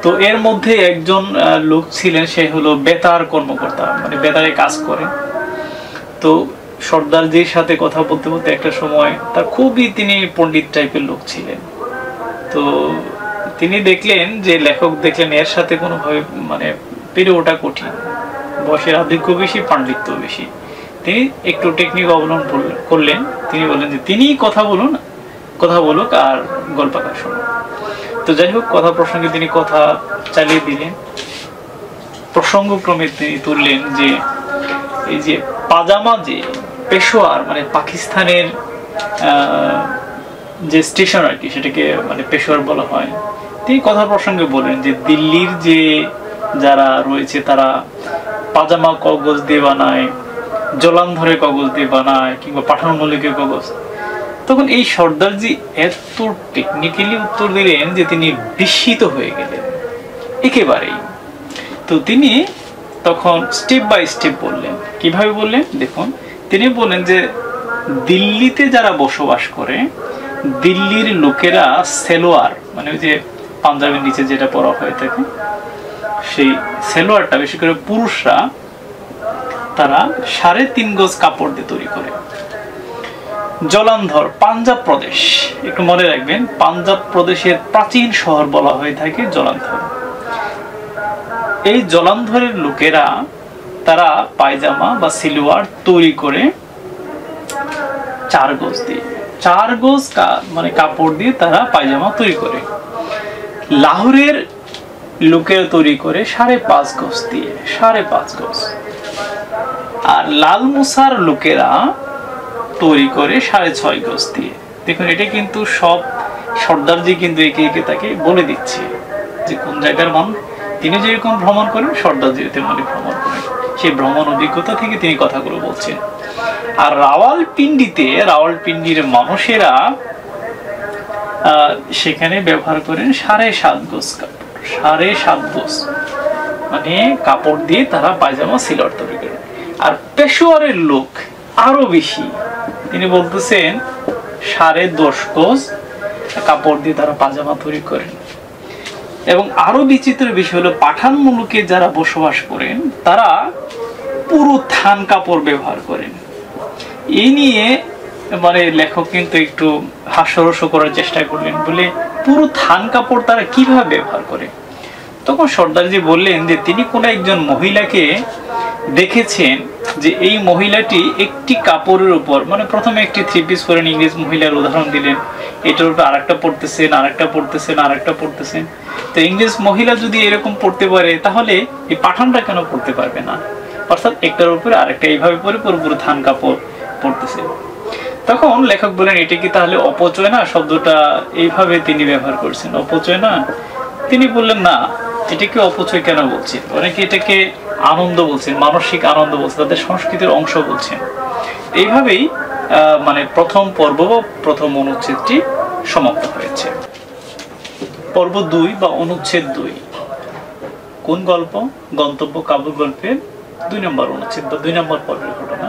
তো এর মধ্যে একজন লোক ছিলেন, সে হলো বেতার কর্মকর্তা, মানে বেতারে কাজ করে। তো সর্দারজির সাথে কথা বলতে বলতে একটা সময় তার খুবই, তিনি পণ্ডিত টাইপের লোক ছিলেন। তো তিনি দেখলেন যে লেখক দেখলেন এর সাথে কোনোভাবে মানে পেরে ওঠা কঠিন, বয়সের আধিক্য বেশি, পাণ্ডিত্য বেশি। তিনি একটু টেকনিক অবলম্বন করলেন। তিনি বললেন যে তিনি কথা বলুক আর গল্পটা শুনুন। তো যাই হোক, কথা প্রসঙ্গে তিনি কথা চালিয়ে দিলেন। প্রসঙ্গক্রমে তিনি তুললেন যে এই যে পাজামা, যে পেশোয়ার মানে পাকিস্তানের যে স্টেশন আর কি, সেটাকে মানে পেশোয়ার বলা হয়। তিনি কথা প্রসঙ্গে বলেন যে দিল্লির যে যারা রয়েছে তারা পাজামা কাগজ দিয়ে বানায়, জলান্ধরের কাগজ দিয়ে বানায়, কিংবা পাঠান মল্লিকের কাগজ। তখন এই সর্দারজি এত টেকনিক্যালি উত্তর দিলেন যে তিনি বিস্মিত হয়ে গেলেন একেবারেই। তো তিনি তখন স্টেপ বাই স্টেপ বললেন। কিভাবে বললেন দেখুন, তিনি বললেন যে দিল্লিতে যারা বসবাস করে, দিল্লির লোকেরা সেলোয়ার, মানে ওই যে পাঞ্জাবের নিচে যেটা পরা হয়ে থাকে, সেই সেলোয়ারটা বেশি করে পুরুষরা তারা 3.5 গজ কাপড় দিয়ে তৈরি করে। জলান্ধর, পাঞ্জাব প্রদেশ, একটু মনে রাখবেন, পাঞ্জাব প্রদেশের প্রাচীন শহর বলা হয়ে থাকে জলান্ধর। এই জলান্ধরের লোকেরা তারা পায়জামা বা সিলোয়ার তৈরি করে 4 গজ দিয়ে, 4 গজ মানে কাপড় দিয়ে তারা পায়জামা তৈরি করে। লাহোরের লোকেরা তৈরি করে 5.5 গজ দিয়ে, 5.5 গজ। আর লালমুসার লোকেরা তৈরি করে 6.5 গজ দিয়ে। দেখুন, এটা কিন্তু সব সর্দারজি কিন্তু একে একে তাকে বলে দিচ্ছে যে কোন জায়গার মানুষ। তিনি যেরকম ভ্রমণ করেন, সর্দারজি তেমনি ভ্রমণ করেন। সেই ভ্রমণ অভিজ্ঞতা থেকে তিনি কথাগুলো বলছেন। আর রাওয়ালপিন্ডির মানুষেরা সেখানে ব্যবহার করেন 7.5 গজ কাপড়, 7.5 গজ মানে কাপড় দিয়ে তারা পায়জামা সিলট তৈরি করেন। আর পেশোয়ারের লোক আরো বেশি, তিনি বলতেছেন 10.5 গজ কাপড় দিয়ে তারা পায়জামা তৈরি করেন। এবং আরো বিচিত্র বিষয় হলো পাঠান মুলুকে যারা বসবাস করেন তারা পুরো থান কাপড় ব্যবহার করেন। এই নিয়ে মানে লেখক কিন্তু একটু হাস্যরস করার চেষ্টা করলেন, বলে পুরো থান কাপড় তারা কিভাবে ব্যবহার করে। তখন সর্দারজি বললেন যে তিনি কোনো একজন মহিলাকে দেখেছেন যে এই মহিলাটি একটি কাপড়ের উপর, মানে প্রথমে একটি 3 পিস পরেন, ইংরেজ মহিলার উদাহরণ দিলেন, এটার উপর আরেকটা পড়তেছেন, আরেকটা পড়তেছেন, আরেকটা পড়তেছেন। তো ইংরেজ মহিলা যদি এরকম পড়তে পারে তাহলে এই পাঠানটা কেন পড়তে পারবে না? অর্থাৎ একটার উপরে আরেকটা এইভাবে পরে পুরোপুরি থান কাপড় পড়তেছে। তখন লেখক বলেন এটা কি তাহলে অপচয় না? শব্দটা এইভাবে তিনি ব্যবহার করছেন, অপচয় না? তিনি বললেন না, এটাকে অপচয় কেন বলছেন, অনেকে এটাকে আনন্দ বলছেন, মানসিক আনন্দ বলছেন, তাদের সংস্কৃতির অংশ বলছেন। এইভাবেই মানে প্রথম পর্ব বা প্রথম অনুচ্ছেদটি সমাপ্ত হয়েছে। পর্ব 2 বা অনুচ্ছেদ 2 কোন গল্প? গন্তব্য কাবুল গল্পের 2 নম্বর অনুচ্ছেদ বা 2 নম্বর পর্বের ঘটনা।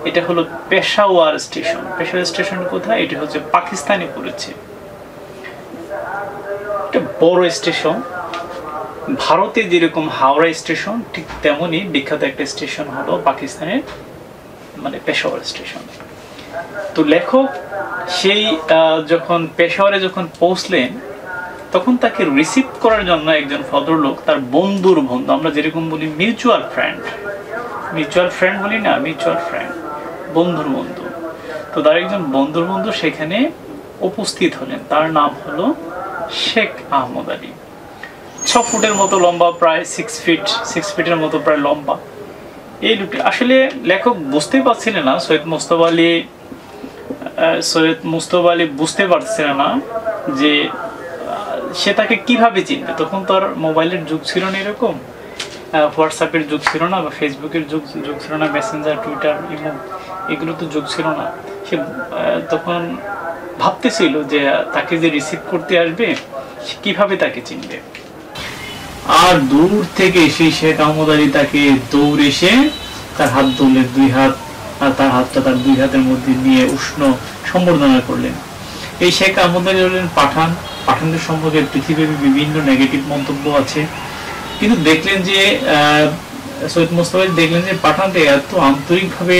এটা হলো পেশাওয়ার স্টেশন। পেশাওয়ার স্টেশন কোথায়? এটা হচ্ছে পাকিস্তানে পড়েছে। এটা বড় স্টেশন, ভারতে যেরকম হাওড়া স্টেশন ঠিক তেমনি বিখ্যাত একটা স্টেশন হলো পাকিস্তানের মানে পেশাওয়ার স্টেশন। তো লেখক সেই যখন পেশাওয়ারে যখন পৌঁছলেন তখন তাকে রিসিভ করার জন্য একজন ভদ্রলোক তার বন্ধুর বন্ধু, আমরা যেরকম বলি মিউচুয়াল ফ্রেন্ড বলি না, মিউচুয়াল ফ্রেন্ড, বন্ধুর বন্ধু। তো তার একজন বন্ধুর বন্ধু সেখানে উপস্থিত হলেন, তার নাম হলো শেখ আহমদ আলী। 6 ফুটের মতো লম্বা, প্রায় 6 ফিটের মতো প্রায় লম্বা। এই লোকটি আসলে লেখক বুঝতে পারছিলেন না, সৈয়দ মুস্তফা আলী বুঝতে পারছিলেন না যে সে তাকে কিভাবে চিনবে। তখন তো আর মোবাইলের যুগ ছিল না, এরকম হোয়াটসঅ্যাপের যুগ ছিল না, বা ফেসবুকের যুগ ছিল না, মেসেঞ্জার, টুইটার, ইমো, এগুলো তো যুগ ছিল না। সে তখন ভাবতেছিল যে তাকে যে রিসিভ করতে আসবে সে কিভাবে তাকে চিনবে। আর দূর থেকে সেই শেখ আহমদ আলী তাকে দৌড়ে এসে তার হাত ধরলেন, 2 হাত, আর তার হাতটা তার 2 হাতের মধ্যে নিয়ে উষ্ণ সম্বর্ধনা করলেন। এই শেখ আহমদ আলী হলেন পাঠান। পাঠানদের সম্পর্কে পৃথিবীর বিভিন্ন নেগেটিভ মন্তব্য আছে, কিন্তু দেখলেন যে সৈয়দ মুস্তফা দেখলেন যে পাঠানটা এত আন্তরিকভাবে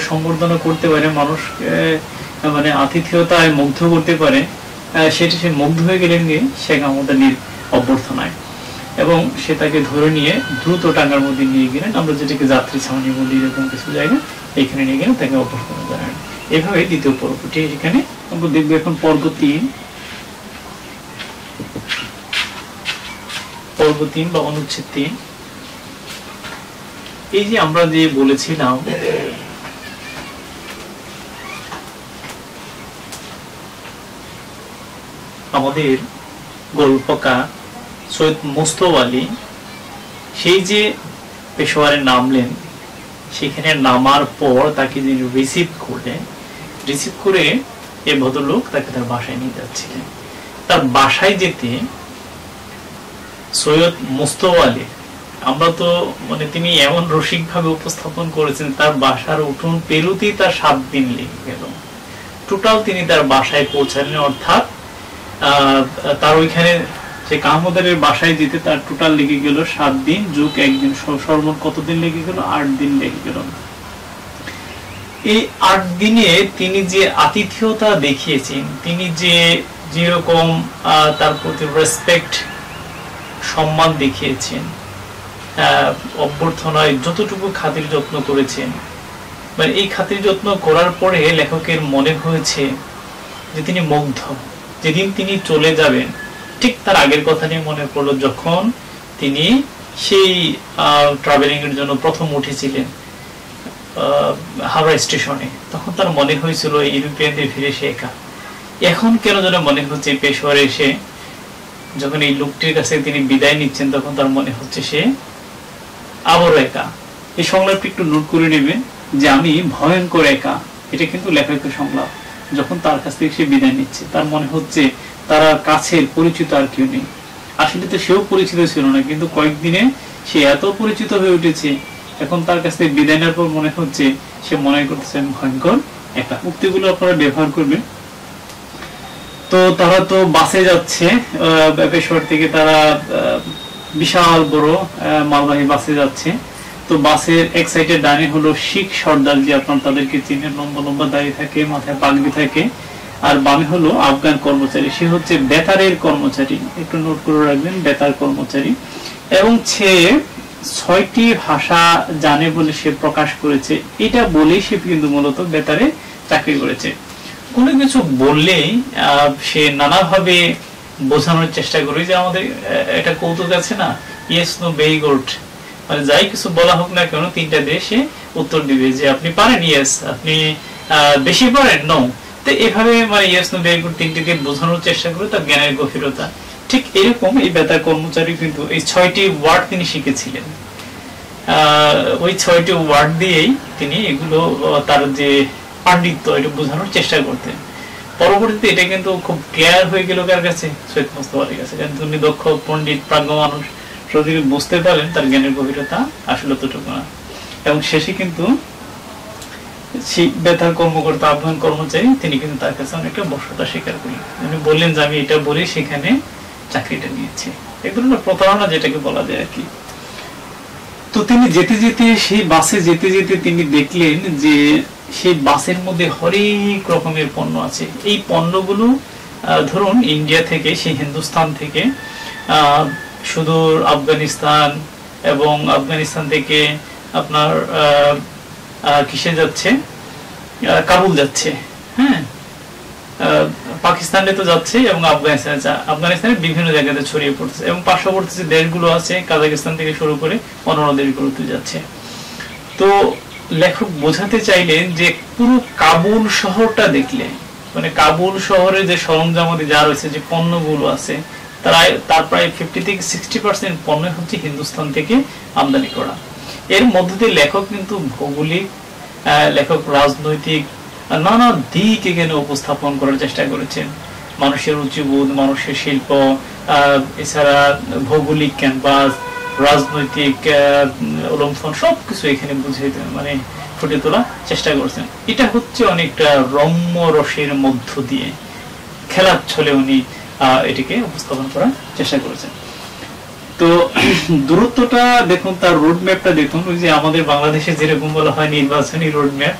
সম্বর্ধনা করতে পারে, মানুষকে মানে আতিথেয়তায় মুগ্ধ করতে পারে, সেটা সে মুগ্ধ হয়ে গেলেন গিয়ে শেখ আহমদ আলীর অভ্যর্থনায়, এবং সে তাকে ধরে নিয়ে দ্রুত টাঙ্গার মধ্যে নিয়ে গেলেন, আমরা যেটাকে যাত্রী ছাউনি বলি, এরকম কিছু জায়গা, এখানে নিয়ে গেলেন, তাকে অভ্যর্থনা জানালেন। এভাবে দ্বিতীয় পর্বটি এখানে আমরা দেখবো। এখন পর্ব 3 বা অনুচ্ছেদ 3। এই যে আমরা যে বলেছিলাম আমাদের গল্পকার সৈয়দ মুস্তফা আলী সেই যে পেশোয়ারে নামলেন, সেখানে নামার পর তাকে যিনি রিসিভ করলেন, রিসিভ করে এই ভদ্রলোক তাকে তার বাসায় নিয়ে যাচ্ছিলেন। তার বাসায় যেতে সৈয়দ মুস্তফা আলী, আমরা তো মানে তিনি এমন রসিক ভাবে উপস্থাপন করেছেন, তার বাসার উঠোন পেরুতেই তার 7 দিন লেগে গেল। টোটাল তিনি তার বাসায় পৌঁছালেন, অর্থাৎ তার ওইখানে সে আহমদ আলীর বাসায় যেতে তার টোটাল লেগে গেল 7 দিন যোগ 1 দিন, সর্বমোট কতদিন লেগে গেল? 8 দিন লেগে গেল। এই 8 দিনে তিনি যে আতিথেয়তা দেখিয়েছেন, তিনি যে যেরকম তার প্রতি রেসপেক্ট, সম্মান দেখিয়েছেন, অভ্যর্থনায় যতটুকু খাতির যত্ন করেছেন, মানে এই খাতির যত্ন করার পরে লেখকের মনে হয়েছে যে তিনি মুগ্ধ। যেদিন তিনি চলে যাবেন ঠিক তার আগের কথা নিয়ে মনে পড়লো, যখন তিনি সেই ট্রাভেলিং এর জন্য প্রথম উঠেছিলেন হাওড়া স্টেশনে, তখন তার মনে হয়েছিল ইউরোপিয়ানদের ফিরে সে একা। এখন কেন যেন মনে হচ্ছে পেশোয়ারে এসে যখন এই লোকটির কাছে তিনি বিদায় নিচ্ছেন, তখন তার মনে হচ্ছে সে আবারও একা। এই সংলাপটি একটু নোট করে নেবেন যে আমি ভয়ঙ্কর একা, এটা কিন্তু লেখকের সংলাপ। যখন তার কাছ থেকে সে বিদায় নিচ্ছে, তার মনে হচ্ছে তার কাছের পরিচিত আর কেউ নেই। আসলে তো সেও পরিচিত ছিল না, কিন্তু কয়েকদিনে সে এত পরিচিত হয়ে উঠেছে, এখন তার কাছ থেকে বিদায় নেওয়ার পর মনে হচ্ছে, সে মনে করতেছে আমি ভয়ঙ্কর একা। উক্তিগুলো আপনারা ব্যবহার করবেন। তো তারা তো বাসে যাচ্ছে, পেশোয়ার থেকে তারা বিশাল বড় মালবাহী বাসে যাচ্ছে। তো বাসের এক সাইডে ডানে হলো শিখ সর্দার, যে আপনার তাদেরকে চিনে, লম্বা লম্বা দাঁড়িয়ে থাকে, মাথায় পাগড়ি থাকে। আর বামে হলো আফগান কর্মচারী, সে হচ্ছে বেতারের কর্মচারী, একটু নোট করে রাখবেন, বেতার কর্মচারী। এবং সে 6টি ভাষা জানে বলে সে প্রকাশ করেছে, এটা বলেই সে কিন্তু মূলত বেতারে চাকরি করেছে। কোনো কিছু বললেই সে নানাভাবে বোঝানোর চেষ্টা করে, যে আমাদের একটা কৌতুক আছে না, ইয়েস নো ভেরি গুড, মানে যাই কিছু বলা হোক না কেন 3টা দিয়ে সে উত্তর দিবে, যে আপনি পারেন ইয়েস, আপনি বেশি পারেন নো। তো এভাবে মানে ইয়েস নো ভেরি গুড 3টি দিয়ে বোঝানোর চেষ্টা করে তার জ্ঞানের গভীরতা। ঠিক এরকম এই বেতার কর্মচারী কিন্তু এই 6টি ওয়ার্ড তিনি শিখেছিলেন। ওই 6টি ওয়ার্ড দিয়েই তিনি এগুলো তার যে পাণ্ডিত্য এটা বোঝানোর চেষ্টা করতেন। পরবর্তীতে এটা কিন্তু খুব ক্লিয়ার হয়ে গেল কার কাছে, সৈয়দ মুজতবা আলীর কাছে। কারণ তিনি দক্ষ পণ্ডিত প্রাজ্ঞ মানুষ, তিনি বুঝতে পারেন তার জ্ঞানের গভীরতা আসলে ততটুকু না। এবং শেষে কিন্তু বেতার কর্মকর্তা, আফগান কর্মচারী, তিনি কিন্তু তার কাছে অনেকটা বর্ষতা স্বীকার করলেন। উনি বললেন যে আমি এটা বলে সেখানে চাকরিটা নিয়েছি। এগুলো প্রতারণা যেটাকে বলা যায় আর কি। তো তিনি যেতে যেতে, সেই বাসে যেতে যেতে তিনি দেখলেন যে সেই বাসের মধ্যে হরেক রকমের পণ্য আছে। এই পণ্যগুলো ধরুন ইন্ডিয়া থেকে, সেই হিন্দুস্তান থেকে সুদূর আফগানিস্তান, এবং আফগানিস্তান থেকে আপনার কিসে যাচ্ছে, কাবুল যাচ্ছে, হ্যাঁ, পাকিস্তানে তো যাচ্ছে, এবং আফগানিস্তানের বিভিন্ন জায়গাতে ছড়িয়ে পড়ছে, এবং পার্শ্ববর্তী যে দেশগুলো আছে কাজাকিস্তান থেকে শুরু করে অন্যান্য দেশগুলোতে যাচ্ছে। তো লেখক বোঝাতে চাইলেন যে পুরো কাবুল শহরটা দেখলে, মানে কাবুল শহরে যে সরঞ্জামাদি যা রয়েছে, যে পণ্যগুলো আছে, তার প্রায় 50 থেকে 60% পণ্য হচ্ছে হিন্দুস্তান থেকে আমদানি করা। এর মধ্যে দিয়ে লেখক কিন্তু ভৌগোলিক, লেখক রাজনৈতিক নানা দিক এখানে উপস্থাপন করার চেষ্টা করেছেন। মানুষের রুচিবোধ, মানুষের শিল্প, এছাড়া ভৌগোলিক ক্যানভাস, রাজনৈতিক অলম্ফন, সবকিছু এখানে বুঝে মানে ফুটে তোলার চেষ্টা করছেন। এটা হচ্ছে অনেকটা রম্য রসের মধ্য দিয়ে খেলার ছলে উনি এটিকে উপস্থাপন করার চেষ্টা করেছেন। তো দূরত্বটা দেখুন, তার রোড ম্যাপটা দেখুন, ওই যে আমাদের বাংলাদেশে যেরকম বলা হয় নির্বাচনী রোড ম্যাপ,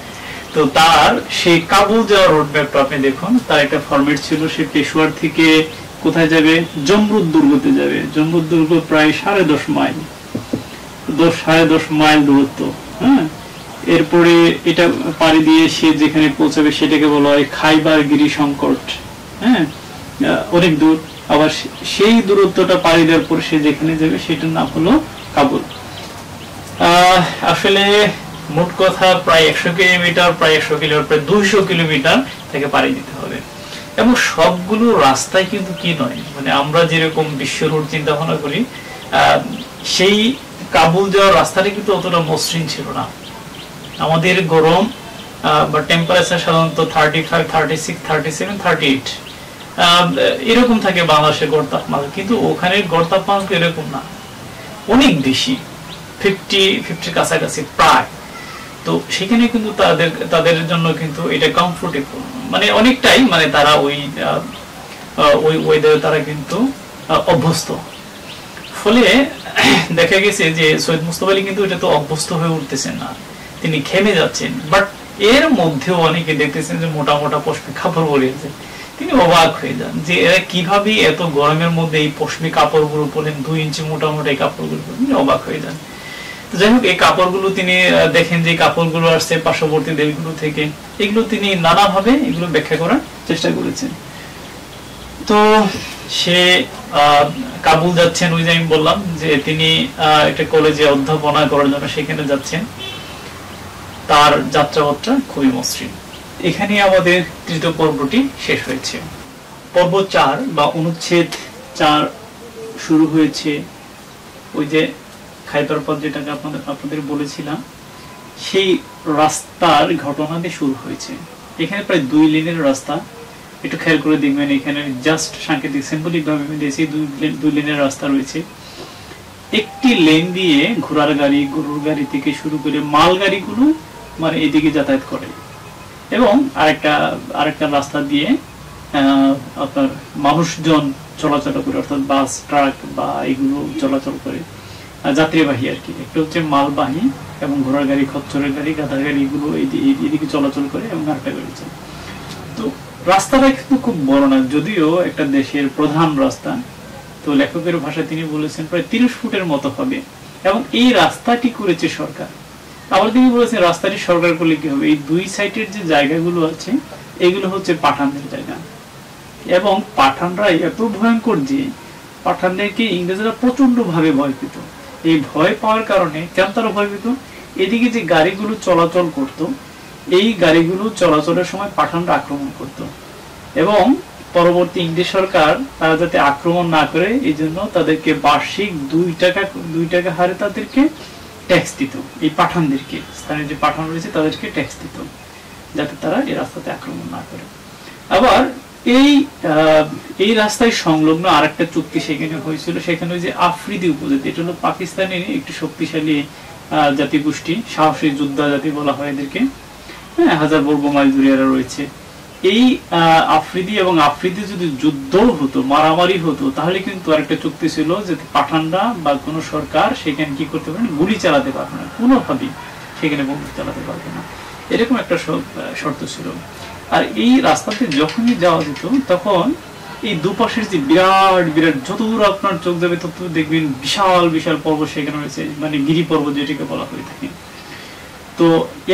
তো তার সেই কাবুল যাওয়ার রোড ম্যাপটা আপনি দেখুন। তার একটা ফরম্যাট ছিল, সে পেশোয়ার থেকে কোথায় যাবে, জমরুদ দুর্গতে যাবে। জমরুদ দুর্গ প্রায় 10.5 মাইল, 10.5 মাইল দূরত্ব, হ্যাঁ। এরপরে এটা পাড়ি দিয়ে সে যেখানে পৌঁছাবে সেটাকে বলা হয় খাইবার গিরি সংকট, হ্যাঁ, অনেক দূর। আবার সেই দূরত্বটা পাড়ি দেওয়ার পর সে যেখানে যাবে সেটার নাম হলো কাবুল। আসলে মোট কথা প্রায় 100 কিলোমিটার, প্রায় 100 কিলোমিটার, প্রায় 200 কিলোমিটার থেকে পাড়ি দিতে হবে। এবং সবগুলো রাস্তায় কিন্তু কি নয়, মানে আমরা যেরকম বিশ্ব রোড চিন্তা ভাবনা করি, সেই কাবুল যাওয়ার রাস্তাটা কিন্তু অতটা মসৃণ ছিল না। আমাদের গরম বা টেম্পারেচার সাধারণত 35, 36, 37, 38 এরকম থাকে বাংলাদেশের গড় তাপমাত্রা, কিন্তু ওখানে গড় তাপমাত্রা এরকম না, অনেক বেশি, 50 কাছাকাছি প্রায়। তো সেখানে কিন্তু তাদের জন্য কিন্তু এটা কমফোর্টেবল, মানে অনেকটাই, মানে তারা ওই ওয়েদারে তারা কিন্তু অভ্যস্ত। ফলে দেখা গেছে যে সৈয়দ মুজতবা আলী কিন্তু এটা তো অভ্যস্ত হয়ে উঠতেছেন না, তিনি ঘেমে যাচ্ছেন। বাট এর মধ্যেও অনেকে দেখতেছেন যে মোটা মোটা পশমি কাপড় পরিয়েছে। তিনি অবাক হয়ে যান যে এরা কিভাবে এত গরমের মধ্যে এই পশমি কাপড়গুলো পরেন, 2 ইঞ্চি মোটা মোটা এই কাপড়গুলো পরেন, তিনি অবাক হয়ে যান। যাই হোক, এই কাপড়গুলো তিনি দেখেন যে কাপড়গুলো আসছে পার্শ্ববর্তী দেশগুলো থেকে, এগুলো তিনি নানাভাবে এগুলো ব্যাখ্যা করার চেষ্টা করেছেন। তো সে কাবুল যাচ্ছেন, ওই যে আমি বললাম যে তিনি একটা কলেজে অধ্যাপনা করার জন্য সেখানে যাচ্ছেন। তার যাত্রাপথটা খুবই মসৃণ। এখানে আমাদের তৃতীয় পর্বটি শেষ হয়েছে। পর্ব 4 বা অনুচ্ছেদ 4 শুরু হয়েছে ওই যে খাইবার পথ যেটাকে আপনাদের বলেছিলাম, সেই রাস্তার ঘটনা দিয়ে শুরু হয়েছে। এখানে প্রায় 2 লেনের রাস্তা, একটু খেয়াল করে দেখবেন এখানে জাস্ট সাংকেতিক সিম্বলিক ভাবে দিয়েছি 2 লেনের রাস্তা রয়েছে। একটি লেন দিয়ে ঘোড়ার গাড়ি, গরুর গাড়ি থেকে শুরু করে মাল গাড়িগুলো মানে এদিকে যাতায়াত করে, এবং আরেকটা রাস্তা দিয়ে আপনার মানুষজন চলাচল করে, অর্থাৎ বাস, ট্রাক বা এগুলো চলাচল করে, যাত্রীবাহী আর কি। একটা হচ্ছে মালবাহী এবং ঘোড়ার গাড়ি, খচ্চরের গাড়ি, গাধার গাড়ি, এগুলো এদিকে চলাচল করে, এবং আরেকটা গাড়ি চলে। তো রাস্তাটা কিন্তু খুব বড় না, যদিও একটা দেশের প্রধান রাস্তা। তো লেখকের ভাষায় তিনি বলেছেন প্রায় 30 ফুটের মতো হবে, এবং এই রাস্তাটি করেছে সরকার। আবার তিনি বলেছেন রাস্তাটি সরকার করলে কি হবে, এই 2 সাইডের যে জায়গাগুলো আছে এগুলো হচ্ছে পাঠানদের জায়গা, এবং পাঠানরা এত ভয়ঙ্কর যে পাঠানদেরকে ইংরেজরা প্রচন্ড ভাবে ভয় পেত। এই ভয় পাওয়ার কারণে কেন তারা ভয় পেত, এদিকে যে গাড়িগুলো চলাচল করত, এই গাড়িগুলো চলাচলের সময় পাঠানরা আক্রমণ করত, এবং পরবর্তী ইংরেজ সরকার তারা যাতে আক্রমণ না করে এই জন্য তাদেরকে বার্ষিক 2 টাকা হারে তাদেরকে ট্যাক্স দিত, এই পাঠানদেরকে, স্থানীয় যে পাঠান রয়েছে তাদেরকে ট্যাক্স দিত, যাতে তারা এই রাস্তাতে আক্রমণ না করে। আবার এই রাস্তায় সংলগ্ন আরেকটা চুক্তি সেখানে হয়েছিল, সেখানে ওই যে আফ্রিদি উপজাতি, এটা হলো পাকিস্তানের একটি শক্তিশালী জাতিগোষ্ঠী, সাহসী যোদ্ধা জাতি বলা হয় এদেরকে, হ্যাঁ, 1000 বর্গ মাইল জুড়ে এরা রয়েছে। এই আফ্রিদি এবং আফ্রিদি যদি যুদ্ধ হতো, মারামারি হতো, তাহলে কিন্তু আরেকটা চুক্তি ছিল যে পাঠানরা বা কোনো সরকার সেখানে কি করতে পারে, গুলি চালাতে পারবে না, কোনোভাবেই সেখানে বন্দুক চালাতে পারবে না, এরকম একটা শর্ত ছিল। আর এই রাস্তাতে যখনই যাওয়া যেত তখন এই দুপাশের যে বিরাট বিরাট, যতদূর আপনার চোখ যাবে তত দেখবেন বিশাল বিশাল পর্বত সেখানে রয়েছে, মানে গিরি পর্বত যেটাকে বলা হয়ে থাকে। তো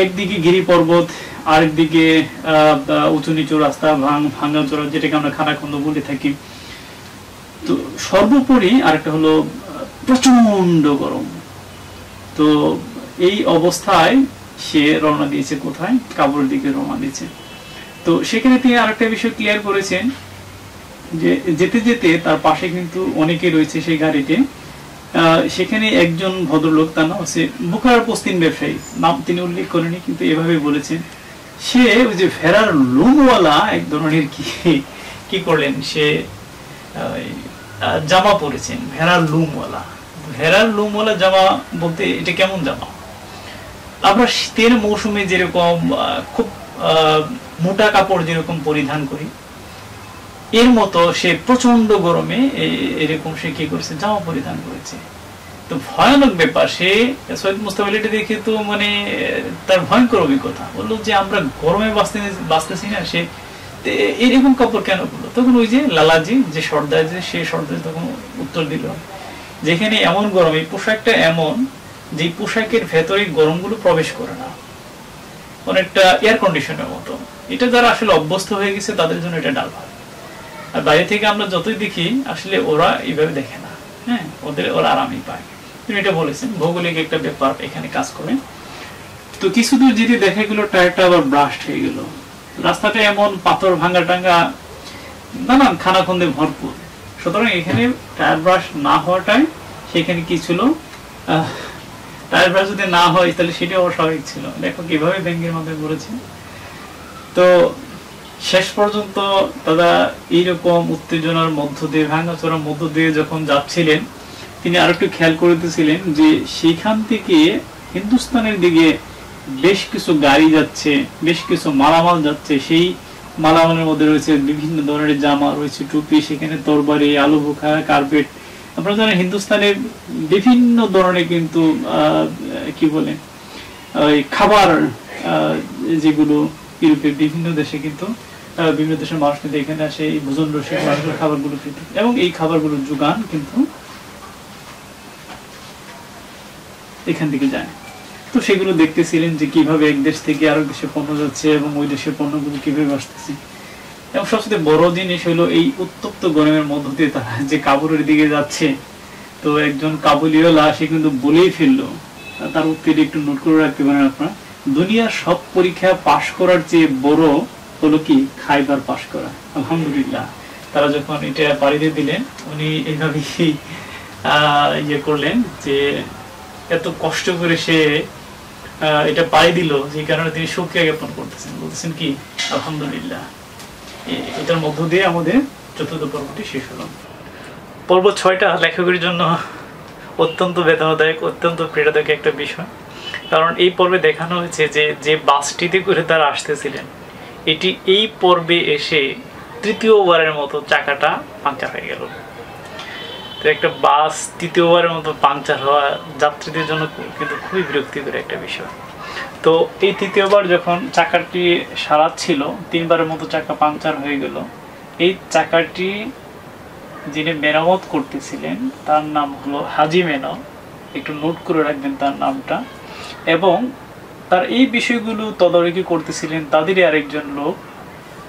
একদিকে গিরি পর্বত, আরেকদিকে উঁচু নিচু রাস্তা, ভাঙ্গা চোরা, যেটাকে আমরা খানাখন্দ বলে থাকি। তো সর্বোপরি আরেকটা হলো প্রচন্ড গরম। তো এই অবস্থায় সে রওনা দিয়েছে কোথায়, কাবুলের দিকে রওনা দিয়েছে। তো সেখানে তিনি আরেকটা বিষয় ক্লিয়ার করেছেন যে যেতে যেতে তার পাশে কিন্তু অনেকে রয়েছে সেই গাড়িতে। সেখানে একজন ভদ্রলোক, তার নাম হচ্ছে বুখারার পশ্চিম ব্যবসায়ী, নাম তিনি উল্লেখ করেনি, কিন্তু এভাবে বলেছেন, সে ওই যে ভেড়ার লোমওয়ালা এক ধরনের কি করলেন, সে জামা পরেছেন ভেড়ার লোমওয়ালা। ভেড়ার লোমওয়ালা জামা বলতে এটা কেমন জামা, আমরা শীতের মৌসুমে যেরকম খুব মোটা কাপড় যেরকম পরিধান করি, এর মতো সে প্রচন্ড গরমে এরকম সে কি করেছে, জামা পরিধান করেছে। তো ভয়ানক ব্যাপার, সে সৈয়দ মুস্তাফা আলী দেখে তো মানে তার ভয়ঙ্কর অভিজ্ঞতা, বললো যে আমরা গরমে বাঁচতেছি না, সে এরকম কাপড় কেন করলো। তখন ওই যে লালাজি যে সর্দার, যে সে সর্দার তখন উত্তর দিল, যেখানে এমন গরম, এই পোশাকটা এমন যে পোশাকের ভেতরে গরমগুলো প্রবেশ করে না, অনেকটা এয়ার কন্ডিশনের মতো। এটা যারা আসলে অভ্যস্ত হয়ে গেছে তাদের জন্য এটা ডাল ভাত। আর বাইরে থেকে আমরা যতই দেখি আসলে ওরা এইভাবে দেখে না, হ্যাঁ, ওরা আরামই পায়। তিনি এটা বলেছেন, ভৌগোলিক একটা ব্যাপার এখানে কাজ করে। তো কিছু দূর যেতে দেখা গেল টায়ারটা আবার ব্রাস্ট হয়ে গেল। রাস্তাটা এমন পাথর ভাঙ্গা টাঙ্গা, নানান খানাখন্দে ভরপুর। সুতরাং এখানে টায়ার ব্রাশ না হওয়াটাই সেখানে কি ছিল, টায়ার ব্রাশ যদি না হয় তাহলে সেটা অস্বাভাবিক ছিল। দেখো কিভাবে ব্যাংকের মাধ্যমে বলেছে। তো শেষ পর্যন্ত তারা এইরকম উত্তেজনার মধ্য দিয়ে, ভাঙাচোরার মধ্য দিয়ে যখন যাচ্ছিলেন, তিনি আরেকটু খেয়াল করতেছিলেন যে সেখান থেকে হিন্দুস্তানের দিকে বেশ কিছু গাড়ি যাচ্ছে, বেশ কিছু মালামাল যাচ্ছে। সেই মালামালের মধ্যে রয়েছে বিভিন্ন ধরনের জামা, রয়েছে টুপি, সেখানে তরবারি, আলু বোখা, কার্পেট। আপনারা জানেন হিন্দুস্তানের বিভিন্ন ধরনের কিন্তু কি বলে ওই খাবার, যেগুলো ইউরোপের বিভিন্ন দেশে কিন্তু বিভিন্ন দেশের মানুষ কিন্তু এখানে আসে এই ভোজন রসিক মানুষের খাবারগুলো খেতে, এবং এই খাবারগুলোর যোগান কিন্তু এখান থেকে যায়। তো সেগুলো দেখতেছিলেন যে কিভাবে এক দেশ থেকে আরেক দেশে পণ্য যাচ্ছে এবং ওই দেশের পণ্যগুলো কিভাবে আসতেছে। এবং সবচেয়ে বড় জিনিস হলো এই উত্তপ্ত গরমের মধ্য দিয়ে তারা যে কাবুলের দিকে যাচ্ছে। তো একজন কাবুলিওয়ালা সে কিন্তু বলেই ফেললো, তার উত্তরে একটু নোট করে রাখতে পারেন আপনারা, দুনিয়ার সব পরীক্ষা পাশ করার চেয়ে বড় হলো কি খাইবার পাশ করা। আলহামদুলিল্লাহ, তারা যখন এটা পাড়ি দিয়ে দিলেন, উনি এইভাবে ইয়ে করলেন যে এত কষ্ট করে সে এটা পাড়ি দিল, যে কারণে তিনি শুকরিয়া জ্ঞাপন করতেছেন, বলতেছেন কি আলহামদুলিল্লাহ। এটার মধ্য দিয়ে আমাদের চতুর্থ পর্বটি শেষ হলো। পর্ব 6টা লেখকের জন্য অত্যন্ত বেদনাদায়ক, অত্যন্ত পীড়াদায়ক একটা বিষয়। কারণ এই পর্বে দেখানো হয়েছে যে যে বাসটিতে করে তারা আসতেছিলেন, এটি এই পর্বে এসে তৃতীয়বারের মতো চাকাটা পাংচার হয়ে গেল। তো একটা বাস তৃতীয়বারের মতো পাংচার হওয়া যাত্রীদের জন্য কিন্তু খুবই বিরক্তিকর একটা বিষয়। তো এই তৃতীয়বার যখন চাকাটি সারাচ্ছিল, 3বারের মতো চাকা পাংচার হয়ে গেল। এই চাকাটি যিনি মেরামত করতেছিলেন তার নাম হলো হাজি মেনো, একটু নোট করে রাখবেন তার নামটা। এবং তার এই বিষয়গুলো তদারকি করতেছিলেন তাদেরই আরেকজন লোক,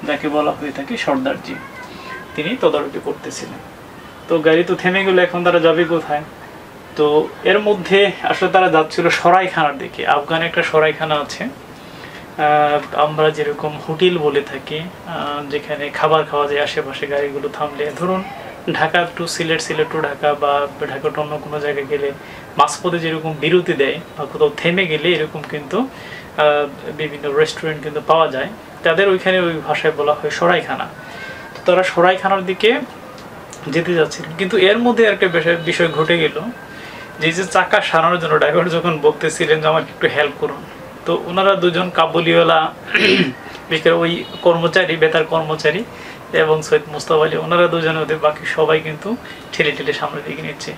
যাকে বলা হয়ে থাকে সর্দারজি, তিনি তদারকি করতেছিলেন। তো গাড়ি তো থেমে গেল, এখন তারা যাবে কোথায়? তো এর মধ্যে আসলে তারা যাচ্ছিল সরাইখানার দিকে। আফগানে একটা সরাইখানা আছে, আমরা যেরকম হোটেল বলে থাকি, যেখানে খাবার খাওয়া যায় আশেপাশে গাড়িগুলো থামলে। ধরুন ঢাকা টু সিলেট, সিলেট টু ঢাকা, বা ঢাকা টু অন্য কোনো জায়গায় গেলে মাঝপথে যেরকম বিরতি দেয় বা কোথাও থেমে গেলে এরকম কিন্তু বিভিন্ন রেস্টুরেন্ট কিন্তু পাওয়া যায়, তাদের ওইখানে ওই ভাষায় বলা হয় সরাইখানা। তো তারা সরাইখানার দিকে যেতে যাচ্ছিলেন, কিন্তু এর মধ্যে একটা বিষয় ঘটে গেল, যে চাকা সারানোর জন্য ড্রাইভার যখন বলতেছিলেন যে আমাকে একটু হেল্প করুন, তো ওনারা দুজন কাবুলিওয়ালা ওই কর্মচারী, বেতার কর্মচারী এবং সৈয়দ মুস্তাফা আলী, ওনারা দুজনে ওদের, বাকি সবাই কিন্তু ঠেলে ঠেলে সামনের দিকে নিচ্ছে।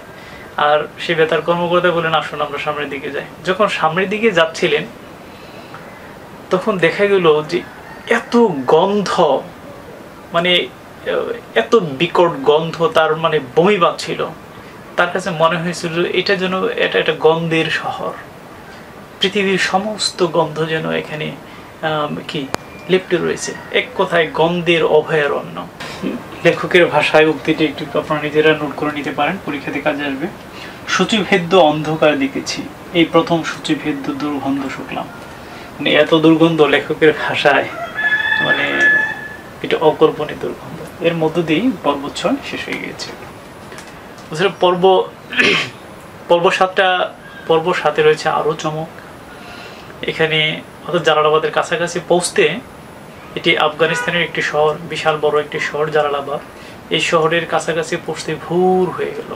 আর সে বেতার কর্মকর্তা বলেন আসুন আমরা সামনের দিকে যাই। যখন সামনের দিকে যাচ্ছিলেন তখন দেখা গেল যে এত গন্ধ, মানে এত বিকট গন্ধ, তার মানে বমি পাচ্ছিল। তার কাছে মনে হয়েছিল এটা যেন এটা একটা গন্ধের শহর, পৃথিবীর সমস্ত গন্ধ যেন এখানে কি লিপ্ত রয়েছে, এক কথায় গন্ধের অভয়ারণ্য। লেখকের ভাষায় উক্তিটি একটু আপনারা নিজেরা নোট করে নিতে পারেন, পরীক্ষাতে কাজে আসবে। সূচিভেদ্য অন্ধকার দেখেছি, এই প্রথম সূচিভেদ্য দুর্গন্ধ শুকলাম। মানে এত দুর্গন্ধ লেখকের ভাষায়, মানে এটা অকল্পনীয় দুর্গন্ধ। এর মধ্য দিয়েই পর্ব 6 শেষ হয়ে গিয়েছে। পর্ব 7 রয়েছে আরো চমক। এখানে অর্থাৎ জালালাবাদের কাছাকাছি পৌঁছতে, এটি আফগানিস্তানের একটি শহর, বিশাল বড় একটি শহর জালালাবাদ। এই শহরের কাছাকাছি পৌঁছতে ভোর হয়ে গেল,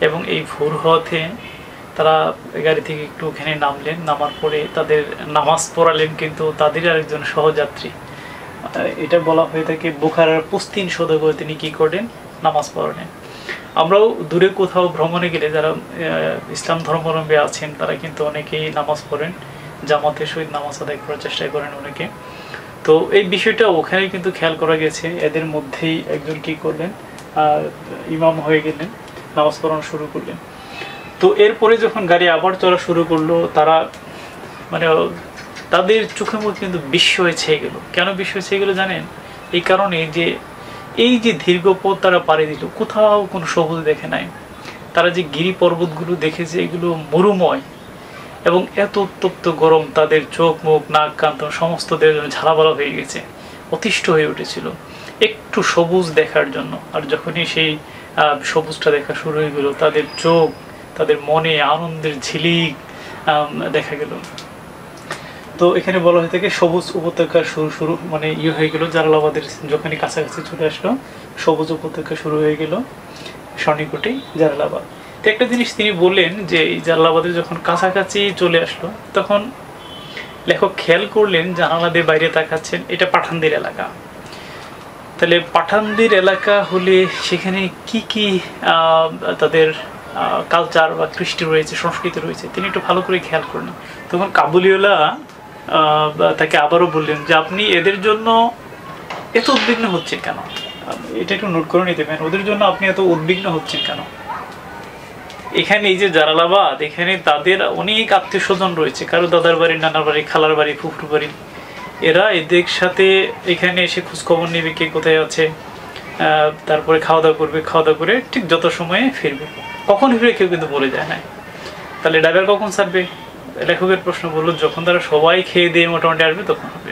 এবং এই ভোর হওয়াতে তারা গাড়ি থেকে একটু ওখানে নামলেন। নামার পরে তাদের নামাজ পড়ালেন, কিন্তু তাদের আরেকজন সহযাত্রী, এটা বলা হয়ে থাকে বুখারার পুস্তিন সৌদাগর, তিনি কি করলেন? নামাজ পড়ালেন। আমরাও দূরে কোথাও ভ্রমণে গেলে যারা ইসলাম ধর্মাবলম্বী আছেন তারা কিন্তু অনেকেই নামাজ পড়েন, জামাতের সহিত নামাজ আদায় করার চেষ্টা করেন অনেকে। তো এই বিষয়টা ওখানে কিন্তু খেয়াল করা গেছে। এদের মধ্যেই একজন কি করলেন, ইমাম হয়ে গেলেন, নামাজ পড়ানো শুরু করলেন। তো এরপরে যখন গাড়ি আবার চলা শুরু করলো, তারা মানে তাদের চোখে মুখে কিন্তু বিস্ময় ছেয়ে গেল। কেন বিস্ময় ছেয়ে গেল জানেন? এই কারণে যে এই যে দীর্ঘ পথ তারা পাড়ি দিল, কোথাও কোনো সবুজ দেখে নাই। তারা যে গিরি পর্বতগুলো দেখেছে এগুলো মরুময়, এবং এত উত্তপ্ত গরম, তাদের চোখ মুখ নাক কান সমস্ত দেহ ঝালাপালা হয়ে গেছে, অতিষ্ঠ হয়ে উঠেছিল একটু সবুজ দেখার জন্য। আর যখনই সেই সবুজটা দেখা শুরু হয়ে গেল, তাদের চোখ, তাদের মনে আনন্দের ঝিলিক দেখা গেল। তো এখানে বলা হয়ে থাকে সবুজ উপত্যকার শুরু মানে হয়ে গেল জালালাবাদের, যখনই কাছাকাছি চলে আসলো সবুজ উপত্যকা শুরু হয়ে গেল সন্নিকটে জালালাবাদ। তো একটা জিনিস তিনি বললেন যে এই জালালাবাদে যখন কাছাকাছি চলে আসলো, তখন লেখক খেয়াল করলেন জানালা দিয়ে বাইরে তাকাচ্ছেন, এটা পাঠানদের এলাকা। তাহলে পাঠানদের এলাকা হলে সেখানে কি কি তাদের কালচার বা কৃষ্টি রয়েছে, সংস্কৃতি রয়েছে, তিনি একটু ভালো করে খেয়াল করলেন। তখন কাবুলিওয়ালা তাকে আবারও বললেন যে আপনি এদের জন্য এত উদ্বিগ্ন হচ্ছেন কেন? এটা একটু নোট করে নিতে পারেন, ওদের জন্য আপনি এত উদ্বিগ্ন হচ্ছেন কেন? এখানে এই যে জালালাবাদ, এখানে তাদের অনেক আত্মীয় স্বজন রয়েছে, কারো দাদার বাড়ি, নানার বাড়ি, খালার বাড়ি, ফুফুর বাড়ি। এরা এদের সাথে এখানে এসে খোঁজখবর নেবে কে কোথায় আছে, তারপরে খাওয়া দাওয়া করবে, খাওয়া দাওয়া করে ঠিক যত সময়ে ফিরবে। কখন ফিরে কেউ কিন্তু বলে যায় না। তাহলে ড্রাইভার কখন ছাড়বে? লেখকের প্রশ্ন বললো যখন তারা সবাই খেয়ে দিয়ে মোটামুটি আসবে তখন হবে।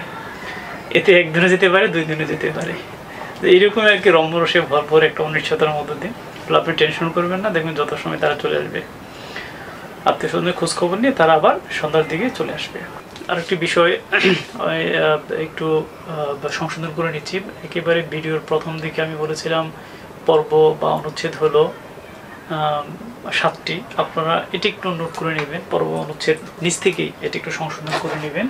এতে একদিনে যেতে পারে, 2 দিনে যেতে পারে। এইরকম আর কি রম্যরসে ভরপুর একটা অনিশ্চয়তার মধ্যে দিয়ে। আপনি টেনশন করবেন না, দেখবেন যত সময় তারা চলে আসবে। আত্মীয় স্বজনের খোঁজখবর নিয়ে তারা আবার সন্ধ্যার দিকে চলে আসবে। আরেকটি বিষয় একটু সংশোধন করে নিচ্ছি। একেবারে ভিডিওর প্রথম দিকে আমি বলেছিলাম পর্ব বা অনুচ্ছেদ হলো 7টি। আপনারা এটি একটু নোট করে নেবেন, পর্ব অনুচ্ছেদ নিচ থেকেই এটি একটু সংশোধন করে নেবেন।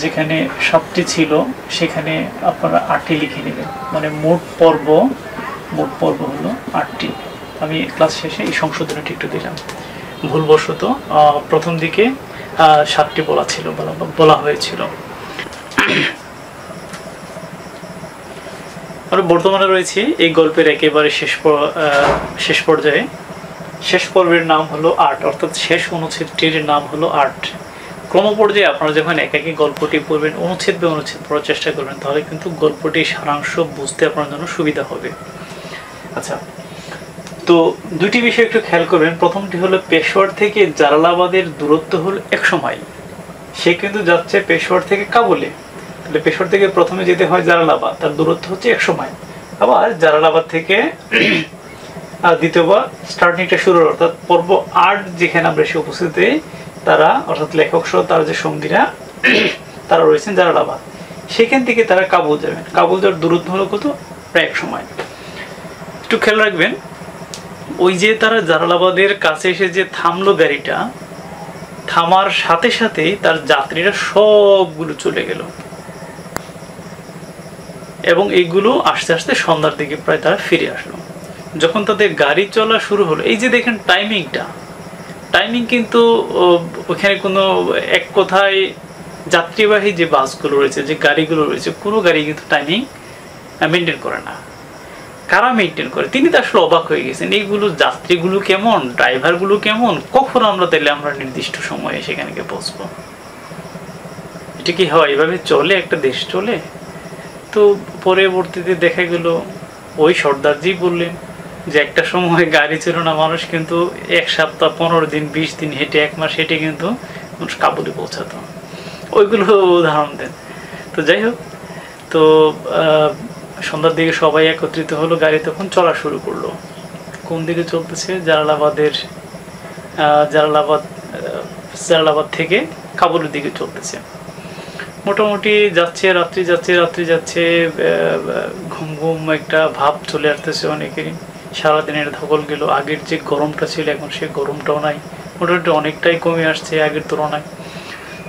যেখানে 7টি ছিল সেখানে আপনারা 8টি লিখে নেবেন, মানে মোট পর্ব হলো 8টি। আমি ক্লাস শেষে এই সংশোধনটি একটু দিলাম, ভুলবশত প্রথম দিকে 7টি বলা হয়েছিল। আমরা বর্তমানে রয়েছি এই গল্পের একেবারে শেষ পর্যায়ে। শেষ পর্বের নাম হলো 8, অর্থাৎ শেষ অনুচ্ছেদটির নাম হলো 8। ক্রমপর্যায়ে আপনারা যখন একাকি গল্পটি পড়বেন, অনুচ্ছেদ পড়ার চেষ্টা করবেন, তাহলে কিন্তু গল্পটির সারাংশ বুঝতে আপনার জন্য সুবিধা হবে। আচ্ছা, তো দুটি বিষয় একটু খেয়াল করবেন। প্রথমটি হলো পেশোয়ার থেকে জালালাবাদের দূরত্ব হলো 100 মাইল। সে কিন্তু যাচ্ছে পেশোয়ার থেকে কাবুলে, তাহলে পেশোয়ার থেকে প্রথমে যেতে হয় জালালাবাদ, তার দূরত্ব হচ্ছে 100 মাইল। আবার জালালাবাদ থেকে দ্বিতীয়বার স্টার্টিংটা শুরু, অর্থাৎ পর্ব 8 যেখানে আমরা এসে উপস্থিত, তারা অর্থাৎ লেখক সহ তার যে সঙ্গীরা তারা রয়েছেন জালালাবাদ, সেখান থেকে তারা কাবুল যাবেন। কাবুল যাওয়ার দূরত্ব হলো কত? প্রায় 100 মাইল। একটু খেয়াল রাখবেন, ওই যে তারা জালালাবাদের কাছে এসে যে থামলো গাড়িটা, থামার সাথে সাথেই তার যাত্রীরা সবগুলো চলে গেল এবং এইগুলো আস্তে আস্তে সন্ধ্যার দিকে প্রায় তারা ফিরে আসলো। যখন তাদের গাড়ি চলা শুরু হলো, এই যে দেখেন টাইমিং কিন্তু ওখানে কোনো এক কথায় যাত্রীবাহী যে বাসগুলো রয়েছে, যে গাড়িগুলো রয়েছে, কোনো গাড়ি কিন্তু টাইমিং মেনটেন করে না। কারা মেনটেন করে? তিনি তো আসলে অবাক হয়ে গেছেন, এইগুলো যাত্রীগুলো কেমন, ড্রাইভারগুলো কেমন, কখন আমরা নির্দিষ্ট সময়ে সেখানে গিয়ে পৌঁছবো? এটা কি হয়? এভাবে চলে একটা দেশ চলে? তো পরবর্তীতে দেখা গেল ওই সর্দারজি বললেন যে একটা সময় গাড়ি ছিল না, মানুষ কিন্তু 1 সপ্তাহ, 15 দিন, 20 দিন হেঁটে, 1 মাস হেঁটে কিন্তু মানুষ কাবুলে পৌঁছাতো। ওইগুলো উদাহরণ দেন। তো যাই হোক, তো সন্ধ্যার দিকে সবাই একত্রিত হলো, গাড়ি তখন চলা শুরু করলো। কোন দিকে চলতেছে? জালালাবাদ থেকে কাবুলের দিকে চলতেছে। মোটামুটি যাচ্ছে, রাত্রি যাচ্ছে, ঘুম ঘুম একটা ভাব চলে আসতেছে অনেকেরই। সারাদিনের ধকল গেল, আগের যে গরমটা ছিল এখন সে গরমটাও নাই, মোটামুটি অনেকটাই কমে আসছে আগের তুলনায়।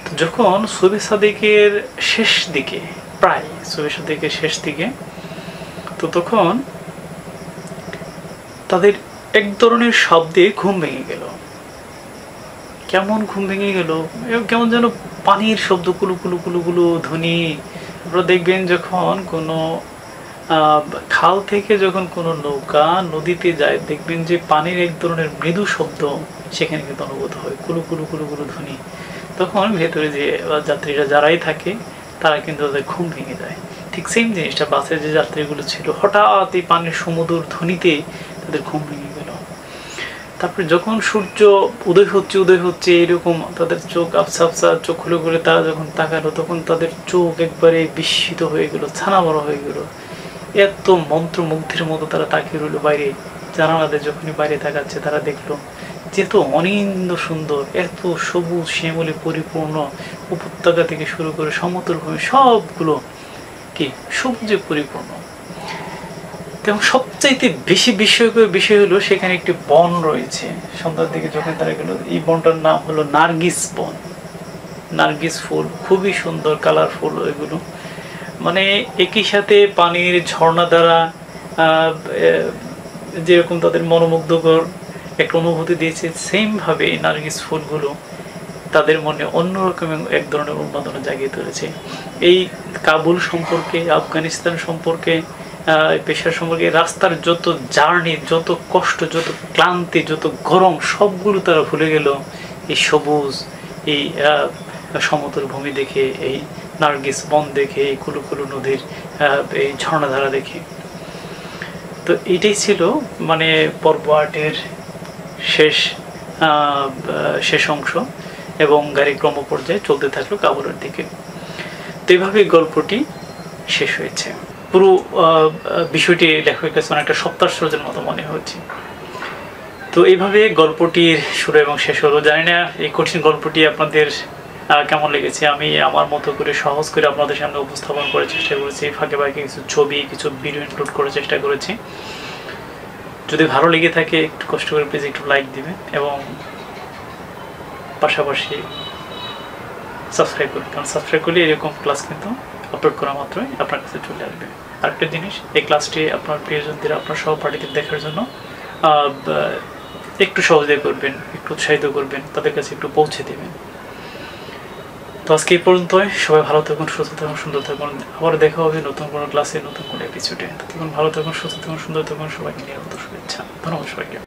তো যখন সুবে সাদিকের শেষ দিকে, প্রায় সুবে সাদিকের শেষ দিকে, তো তখন তাদের এক ধরনের শব্দে ঘুম ভেঙে গেল। কেমন ঘুম ভেঙে গেল? কেমন যেন পানির শব্দ, কুলু কুলু কুলু কুলু ধ্বনি। আপনারা দেখবেন যখন কোনো খাল থেকে যখন কোনো নৌকা নদীতে যায়, দেখবেন যে পানির এক ধরনের মৃদু শব্দ সেখানে কিন্তু অনুভূত হয়, কুলু কুলু কুলু কুলু ধ্বনি। তখন ভেতরে যে যাত্রীরা যারাই থাকে তারা কিন্তু তাদের ঘুম ভেঙে যায়। ঠিক সেম জিনিসটা বাসের যে যাত্রীগুলো ছিল, হঠাৎ এই পানির সমুদ্র ধ্বনিতে তাদের ঘুম ভেঙে গেল। তারপরে যখন সূর্য উদয় হচ্ছে এরকম তাদের চোখ আবছা চোখ খুলে তারা যখন তাকালো, তখন তাদের চোখ একবারে বিস্মিত হয়ে গেল, ছানা বড় হয়ে গেল। এত মন্ত্রমুগ্ধের মতো তারা তাকিয়ে রইল বাইরে। জানালাতে যখনই বাইরে তাকাচ্ছে, তারা দেখলো যেত অনিন্দ সুন্দর, এত সবুজ শ্যামলে পরিপূর্ণ উপত্যকা থেকে শুরু করে সমতল ভূমি সবগুলো কি সবুজে পরিপূর্ণ। এবং সবচাইতে বেশি বিস্ময়কর বিষয় হলো সেখানে একটি বন রয়েছে। সন্ধ্যার দিকে যখন তারা গেল, এই বনটার নাম হলো নার্গিস বন। নার্গিস ফুল খুবই সুন্দর, কালারফুল এগুলো, মানে একই সাথে পানির ঝর্ণা দ্বারা যেরকম তাদের মনোমুগ্ধকর একটা অনুভূতি দিয়েছে, সেম ভাবে এই নার্গিস ফুলগুলো তাদের মনে অন্যরকম এক ধরনের উন্মাদনা জাগিয়ে তুলেছে। এই কাবুল সম্পর্কে, আফগানিস্তান সম্পর্কে, পেশার সম্পর্কে, রাস্তার যত জার্নি, যত কষ্ট, যত ক্লান্তি, যত গরম, সবগুলো তারা ভুলে গেল এই সবুজ, এই সমতল ভূমি দেখে, এই নার্গিস বন দেখে, এই কুলু কুলু নদীর এই ঝর্ণাধারা দেখে। তো এটাই ছিল মানে পর্ব 8-এর শেষ অংশ, এবং গাড়ি ক্রমপর্যায়ে চলতে থাকলো কাবুলের দিকে। তো এইভাবে গল্পটি শেষ হয়েছে। পুরো বিষয়টি লেখকের কাছে অনেকটা সপ্তাশ্চর্যের মতো মনে হচ্ছে। তো তো এইভাবে গল্পটির শুরু এবং শেষ হলো। জানি না এই কঠিন গল্পটি আপনাদের কেমন লেগেছে। আমি আমার মতো করে সহজ করে আপনাদের সামনে উপস্থাপন করার চেষ্টা করেছি, ফাঁকে ফাঁকে কিছু ছবি কিছু ভিডিও ইনক্লুড করার চেষ্টা করেছি। যদি ভালো লেগে থাকে একটু কষ্ট করে প্লিজ একটু লাইক দিবেন এবং পাশাপাশি সাবস্ক্রাইব করবেন, কারণ সাবস্ক্রাইব করলে এরকম ক্লাস কিন্তু আপলোড করা মাত্রই আপনার কাছে চলে আসবে। আরেকটা জিনিস, এই ক্লাসটি আপনার প্রিয়জনদের আপনার সহপাঠীদের দেখার জন্য একটু সহযোগিতা করবেন, একটু উৎসাহিত করবেন, তাদের কাছে একটু পৌঁছে দেবেন। তো আজকে এই পর্যন্তই। সবাই ভালো থাকুন, সুস্থ থাকুন, সুন্দর থাকুন। আবার দেখা হবে নতুন কোনো ক্লাসে, নতুন কোনো এপিসোডে। ততক্ষণ ভালো থাকুন, সুস্থ থাকুন, সুন্দর থাকুন। সবাইকে নিরাপদ শুভেচ্ছা। ধন্যবাদ সবাইকে।